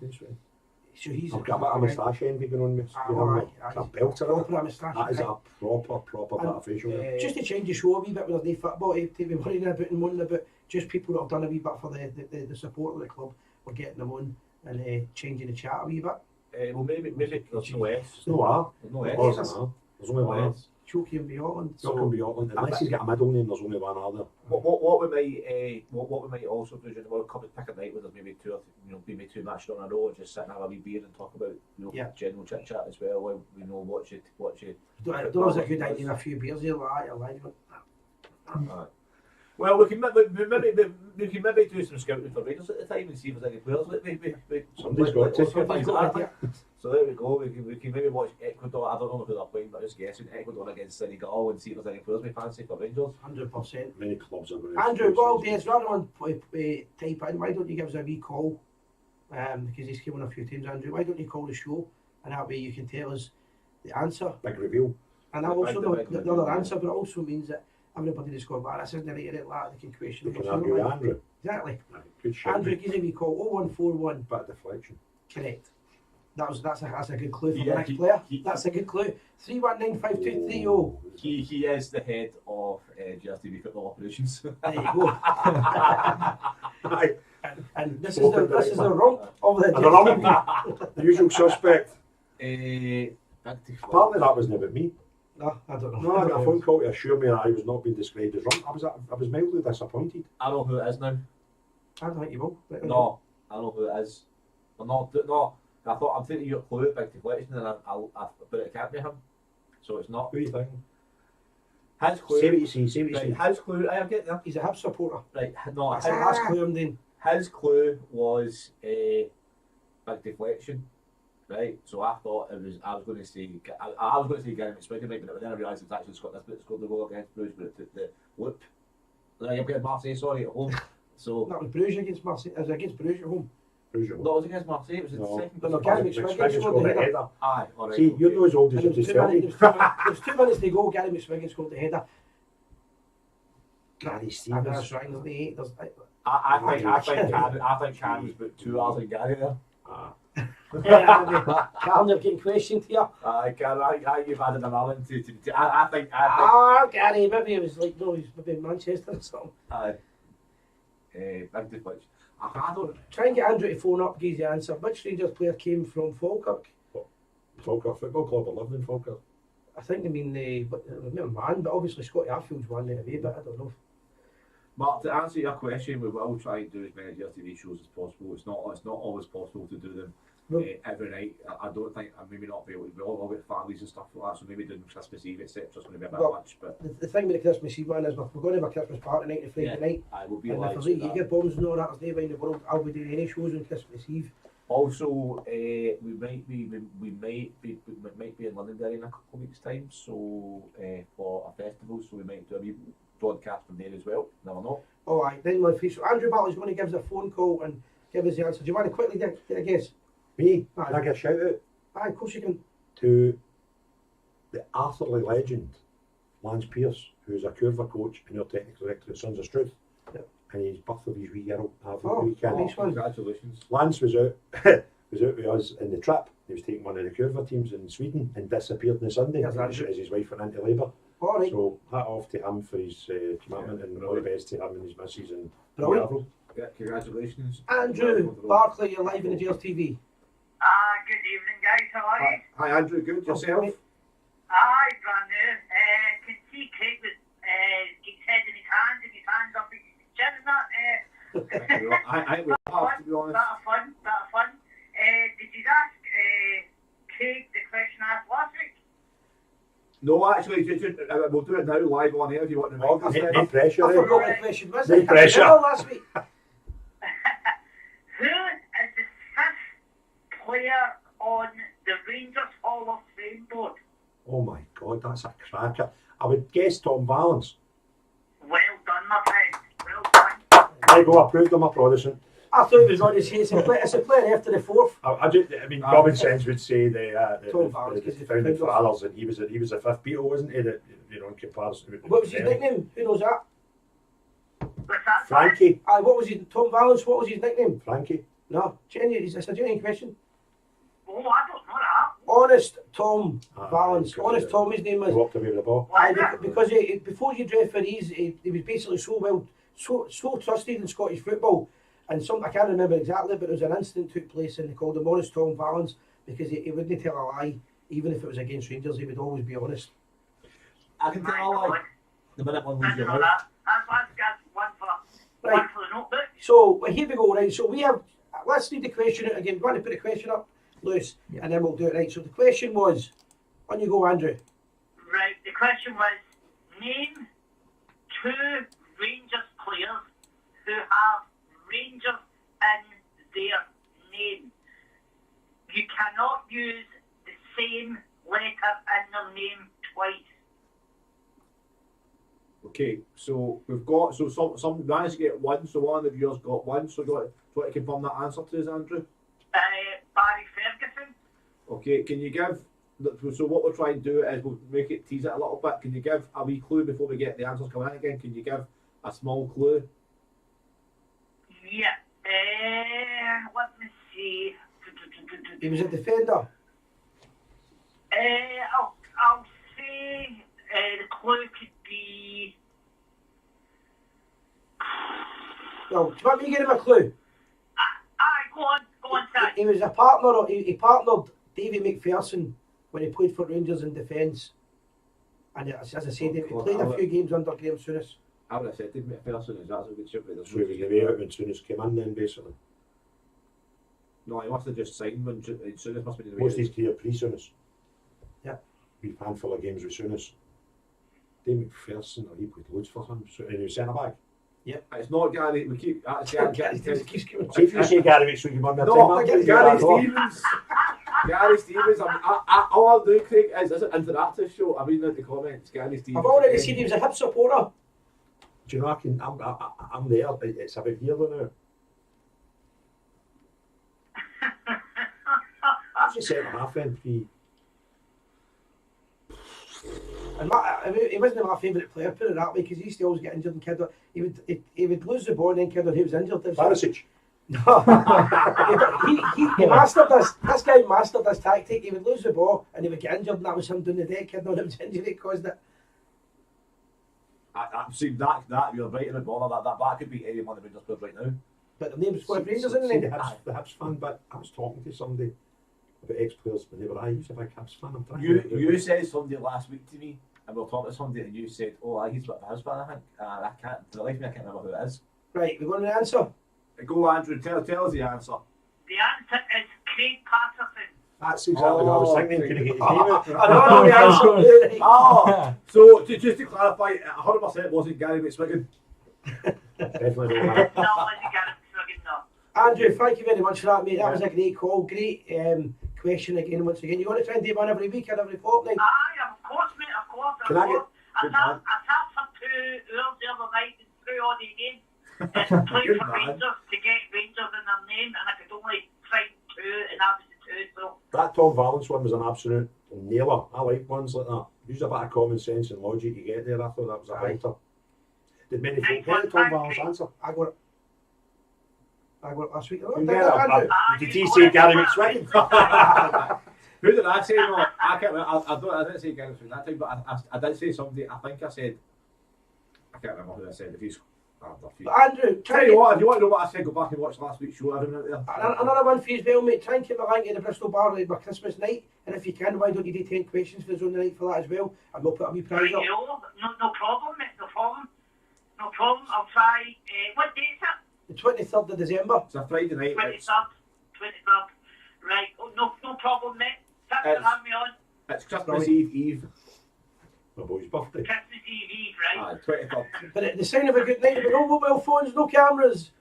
So he's
I've got a bit of moustache envy going on with
Aye,
a belter on it.
proper moustache.
That is a proper bit of facial hair.
Just to change the show a wee bit with their football, to be worrying about and moaning about just people that have done a wee bit for the support of the club. We're getting them on and changing the chat a wee bit.
Well, maybe there's no S.
No R.
There's no
There
S.
wasn't R. There's only one R.
S.
Choking and beyond.
It's not going to be Auckland. Unless he's got a middle name, there's only one R there.
What we might also do during the World Cup is pick a night where there's maybe maybe 2 matches on a row and just sit and have a wee beer and talk about general chit chat as well. While we know what you.
Don't know if it's a good idea, a few beers here like that, you're lying.
Alright. Well, we can maybe do some scouting for Rangers at the time and see if there's any players that maybe.
Somebody's got to.
Somebody's got it.
So there we go. We can maybe watch Ecuador. I don't know who they're playing, but I'm just guessing Ecuador against Senegal and see if there's any players we fancy for Rangers.
100%.
Many clubs are going to.
Andrew, well, Des, rather on type in, why don't you give us a wee call? Because he's come on a few times, Andrew. Why don't you call the show and that way you can tell us the answer?
Big reveal.
And I also know
Big
the other answer, but it also means that everybody that's gone back, this isn't right, they can question
You
it.
can argue with Andrew.
Exactly.
Right, good shout.
Andrew, give us a wee call, 0141.
Bit of deflection.
Correct. That's a good clue for the
Yeah,
next player.
he-
That's a good clue. 3195230.
He is the head of Gers TV football operations.
There you go.
Aye.
And this is the rump of the
And the rump. The usual suspect.
Back to
Apparently that wasn't about me.
No, I don't know.
No, I got a phone call to assure me that I was not being described as rump. I was mildly disappointed.
I know who it is now.
I don't think you will.
No, I know who it is. I'm not. No, I thought I'm taking your clue at Big Deflection, and but it can't be him. So it's not.
Who do you think?
His clue.
Say what you see, say what you
Right,
see.
his clue. I get there.
He's a Hibs supporter.
Right, no,
That's the last clue I'm doing.
his clue was Big Deflection. Right, so I thought it was. I was going to say. I was going to say Gary McSwiggan, right, but then I realised it's actually Scott Nisbet scored the goal against Bruges, but it took the whoop. Right, I'm getting Marseille. Sorry, at home. So
That was Bruges against Marseille. It was against Bruges at home.
Who's your
no, it was against Marseille. It was the
No.
second.
No, Gary McSwiggan scored the header.
Aye, all right.
See,
okay.
you're not as old as
And
you
there
just
was
tell me.
there was 2 minutes to go. Gary McSwiggan scored the header.
Gary
And
Stevens.
that's right. There's the 8.
I think Cam was about 2 hours in Gary there.
Calm, they're getting questioned here.
You've added an element to I think.
Gary, maybe it was like, no, he's maybe in Manchester or something.
Big Deflection. I don't.
Try and get Andrew to phone up, give the answer. Which Rangers player came from Falkirk?
Falkirk Football Club. I lived in Falkirk.
I think they mean man, but obviously Scotty Arfield's one there away, but I don't know.
But to answer your question, we will try and do as many Gers TV shows as possible. It's not always possible to do them
No.
every night. I don't think, maybe not be able to. We all get families and stuff like that, so maybe doing Christmas Eve, etc. is going to be a bit
Well,
much. But
The thing with the Christmas Eve one is we're going to have a Christmas party night and Friday night.
I will be
And if
alive.
there's like Jaeger bombs and all that, there's no way in the world I'll be doing any shows on Christmas Eve.
Also, we might be in Londonderry in a couple of weeks' time, so for a festival, so we might do a wee broadcast from there as well. Never know.
Alright, then my face. So Andrew Bartley's going to give us a phone call and give us the answer. Do you want to quickly get a guess?
Me?
Aye.
Can I get a shout out
Aye, of course you can.
to the Arthurly legend, Lance Pearce, who's a curva coach and your technical director at Sons of Struth.
Yep.
And his birth of his wee girl having
Oh,
the weekend.
nice one.
Congratulations.
Lance was out with us in the trip. He was taking one of the curva teams in Sweden and disappeared on the Sunday
Yes,
as his wife went into labour.
Alright,
So hat off to him for his commitment and all the best to him and his missus and
brilliant.
whatever.
Yeah, congratulations.
Andrew Bartley, you're live in the Gers TV.
Good evening, guys. How are you?
Hi Andrew, good yourself?
Aye, brand new. Can see Craig with his head in his hands up his chin and that.
I we have, to be honest.
That fun. Did you ask Craig the question I asked last week?
No, actually, we'll do it now live on air if you want to make
No
this.
pressure,
I
eh?
forgot the question was.
No
I can't
pressure.
remember last week.
Who is the 5th player on the Rangers Hall of Fame board?
Oh my God, that's a cracker. I would guess Tom Valance.
Well done, my friend. Well done.
There you go, I proved I'm a Protestant.
I thought it was going to say it's a player after the 4th.
I mean, common sense would say the
Tom Valance,
the
'cause he's
founding
founders.
fathers, and he was the fifth Beatle, wasn't he? That, you know, in comparison. with
What was his nickname? Who knows that?
What's that?
Frankie.
Aye, what was his Tom Valance? What was his nickname?
Frankie.
No, genuine. It's a genuine question.
Oh, I don't know that.
Honest Tom
Ah,
Valance.
because
Honest
he-
Tom, his name
He
was.
walked away with the ball.
Why
Aye,
is that?
because before you'd referees, he was basically so trusted in Scottish football. And I can't remember exactly, but there was an incident took place and they called him Honest Tom Valance because he wouldn't tell a lie, even if it was against Rangers. He would always be honest.
I can tell
My
like
God.
the minute one
I
leaves
don't
your
know
mouth.
that. That's one for
Right.
the notebook.
So well, here we go. Right. So we have. Let's read the question out again. Do you want to put the question up, Lewis, and then we'll do it. Right. So the question was, on you go, Andrew.
Right, the question was, name 2 Rangers players who have Rangers in their name. You cannot use the same letter in their name twice.
Okay, so we've got some managed to get one, so one of the viewers got one. So do you want to confirm that answer to us, Andrew?
Barry Ferguson.
Okay, can you give? So what we'll try and do is we'll make it tease it a little bit. Can you give a wee clue before we get the answers coming in again? Can you give a small clue?
Yeah. Let me see.
He was a defender.
I'll say the clue could be.
Well, do you want me to give him a clue?
Go on, Ty.
He was a partner. He partnered Davy McPherson when he played for Rangers in defence. And as I said, he played a few games under Graham Souness.
I would have said David McPherson is that's a good ship.
So he was away out when Souness came in then, basically.
No, he must have just signed when Souness must have been
Most of his career pre-Souness.
Yeah.
We've a handful of games with Souness. Dave McPherson, he played loads for him. So, and he was centre back.
It's not Gary. We keep.
Keeps giving
See if you say Gary McSweeney, man,
Gary Stevens. Gary Stevens. All I'll do, Craig, is this an interactive show. I'm reading out the comments. Gary Stevens.
I've already seen he was a Hibs supporter.
Do you know, I'm there, but it's about here though now. What's the centre half then?
And he wasn't my favourite player, put it that way, because he used to always get injured and Kidder. He would lose the ball and then Kidder, he was injured.
Barisic.
No, he mastered this. This guy mastered this tactic. He would lose the ball and he would get injured, and that was him doing the deck. Kidder, it was injury caused it.
I've seen that you're right in the ball. That could be any one of the Rangers players right now.
But the name's got Rangers
See
in
the
there.
Hibs fan, but I was talking to somebody about ex-players when they were, I used to be a Hibs fan. I'm trying
You said somebody last week to me, and we were talking to somebody, and you said, "Oh, he's a bit of a Hibs fan." I think I can't. For the life of me, I can't remember who it is.
Right, we're going to the answer.
Go, Andrew. Tell us the answer.
The answer is Craig Patterson.
That's exactly what I was thinking. Could I get his name out?
I don't know the answer.
Oh, so just to clarify, 100% wasn't Gary McSwiggan.
Definitely
No,
don't
wasn't Gareth Swiggin, no.
Andrew, thank you very much for that, mate. That was a great call. Great question again, once again. You're going to try and do one every week or every fortnight?
Aye, of course, mate, of course.
Can I get-
I sat for 2 hours the other night and through all the games and played
Good
for
man.
Rangers to get Rangers in their name, and I could only find 2, and that was the 2, so.
That Tom Valence one was an absolute nailer. I like ones like that. Use a bit of common sense and logic to get there. I thought that was a belter. Did many folk get the Tom Valence answer?
I got it last week.
You get it. Did he say Gary McSwiggan?
Who did I say? No, I can't remember. I didn't say Gary McSwiggan that time, but I did say somebody. I think I said. I can't remember who I said. If he's.
Andrew,
Tell you what, if you want to know what I said, go back and watch last week's show. Everyone out there.
another one for you as well, mate. Try and keep the link to the Bristol Bar by Christmas night, and if you can, why don't you do 10 questions for us on the night for that as well, and we'll put a wee prize up.
No problem, mate, no problem. No problem, I'll try. What date is it?
The 23rd of December.
It's a Friday night.
23rd. Right, no problem, mate. Thanks for having me on.
It's Christmas Eve.
My boy's birthday.
Christmas Eve, right?
23rd.
But at the sign of a good night, but no mobile phones, no cameras.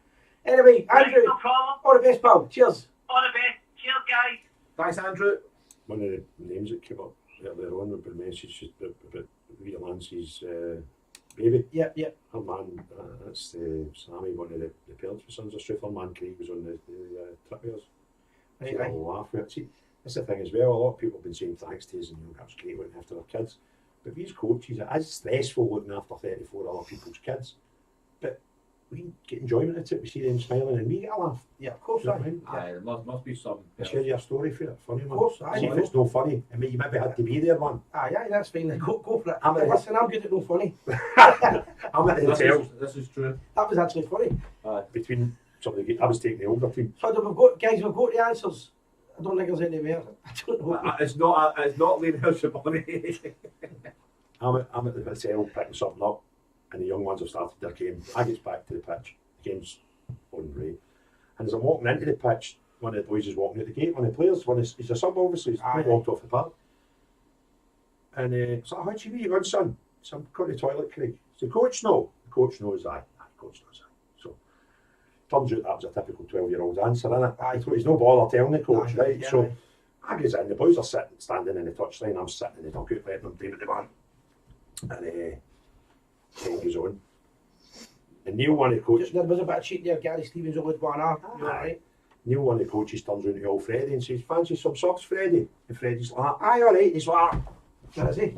Anyway, Andrew,
Right, no problem.
all the best, pal. Cheers.
All the best. Cheers, guys.
Thanks, Andrew.
One of the names that came up earlier on with the message about Rita Lance's baby.
Yep.
Her man, that's Sammy, one of the parents for Sons of Truth. Her man Craig was on the trivias.
Right,
So I'll laugh with it. See, that's the thing as well. A lot of people have been saying thanks to us and that was great looking after their kids. But these coaches, it is stressful looking after 34 other people's kids. But we get enjoyment out of it. We see them smiling and we get a laugh.
Yeah, of course.
You know what I mean?
Aye, there must be some.
I share you a story for it, funny one.
Of course, aye.
See if it's no funny. I mean, you maybe had to be there, man.
Aye, that's fine. Go for it.
I'm
Listen, I'm good at no funny.
I'm at the hotel
This is true.
That was actually funny.
between somebody. I was taking the older team.
So we've got the answers. I don't think there's any more. I don't know.
It's not Liam Shabani.
I'm at the hotel picking something up, and the young ones have started their game. I get back to the pitch. The game's on right. And as I'm walking into the pitch, one of the boys is walking out the gate. One of the players, he's a sub obviously, he's walked off the park. And so, how'd you meet your son? So I'm going to the toilet, Craig. So coach no. The coach knows aye. Coach knows aye. So turns out that was a typical 12-year-old answer, innit? Aye. So he's no bother telling the coach, right?
Yeah,
so I goes in, the boys are standing in the touchline, I'm sitting in the dugout letting them play with the man. And time goes on. And Neil, one of the coaches,
There was a bit of cheating there. Gary Stevens always one up. You're right.
Neil, one of the coaches, turns around to old Freddie and says, fancy some subs, Freddie? And Freddie's like, aye, all right. He's like,
What is he?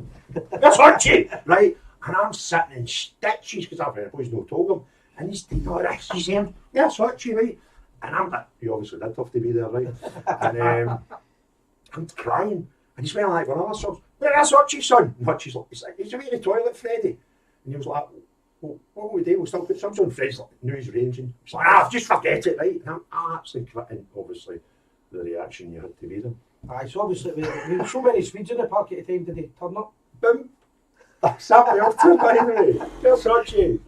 that's what you, right? And I'm sitting in stitches because I've boys no told him. And he's thinking, all right, he's saying, that's what you, right? And I'm like, you obviously did have to be there, right? And I'm crying. And he's went like, well, other sons, where's Hutchie, son? And Hutchie's like, he's away in the toilet, Freddie. And he was like, well, what will we do? We'll still put some on. Fred's like, no, he's ranging. He's like, just forget it, right? And I'm absolutely crying, obviously, the reaction you had to be them.
Aye, so obviously we had so many Swedes in the park at the time, did they turn up?
Boom! That's happy off to by the way. Where's Hutchie?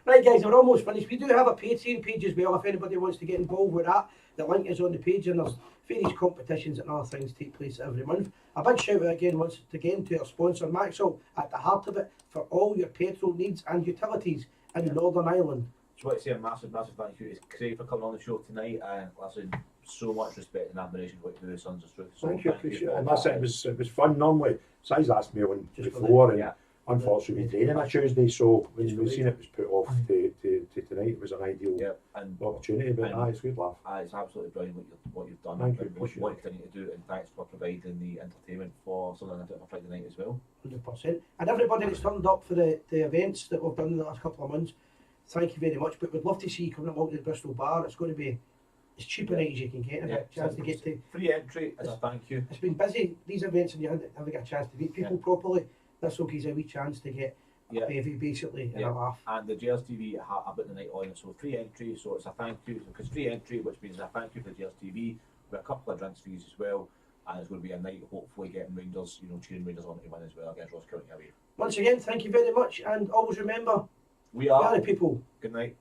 Right guys, we're almost finished. We do have a Patreon page as well if anybody wants to get involved with that. The link is on the page and there's various competitions and other things take place every month. A big shout out again once again to our sponsor Maxwell at the heart of it for all your petrol needs and utilities in Northern Ireland.
Just want to say a massive thank you to Craig for coming on the show tonight, and listen, so much respect and admiration for what you do with Sons of Truth. So
Thank you, appreciate it. And that's it, it was fun normally. Si's asked me on
Just
before and
yeah.
unfortunately we training on Tuesday, so when we seen it was put off to tonight, it was an ideal
and
opportunity, but it's good laugh.
it's absolutely brilliant what you've done.
Thank you,
and what you
appreciate
continue to do, and thanks for providing the entertainment for Southern United for Friday night as well.
100%. And everybody that's turned up for the events that we've done in the last couple of months, thank you very much. But we'd love to see you coming along to the Bristol Bar. It's going to be as cheap a night as you can get, and a chance to get to.
Free entry as a thank you.
It's been busy, these events, and you haven't got a chance to meet people properly. This will give you a wee chance to get a bevy basically and a laugh.
And the Gers TV have put the night on, so free entry, so it's a thank you, because free entry, which means a thank you for the Gers TV, with a couple of drinks fees as well, and it's going to be a night hopefully getting Rangers, cheering Rangers on to win as well against Ross County away.
Once again, thank you very much, and always remember,
We are
the people.
Good night.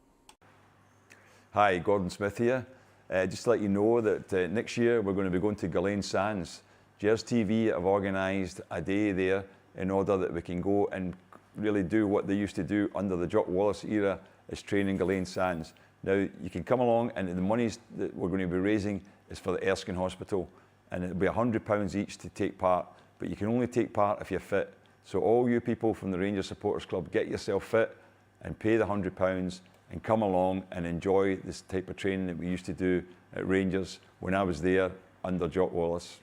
Hi, Gordon Smith here. Just to let you know that next year we're going to be going to Ghislaine Sands. Gers TV have organised a day there in order that we can go and really do what they used to do under the Jock Wallace era, is training Ghislaine Sands. Now you can come along, and the monies that we're going to be raising is for the Erskine Hospital, and it'll be £100 each to take part, but you can only take part if you're fit. So all you people from the Rangers Supporters Club, get yourself fit and pay the £100 and come along and enjoy this type of training that we used to do at Rangers when I was there under Jock Wallace.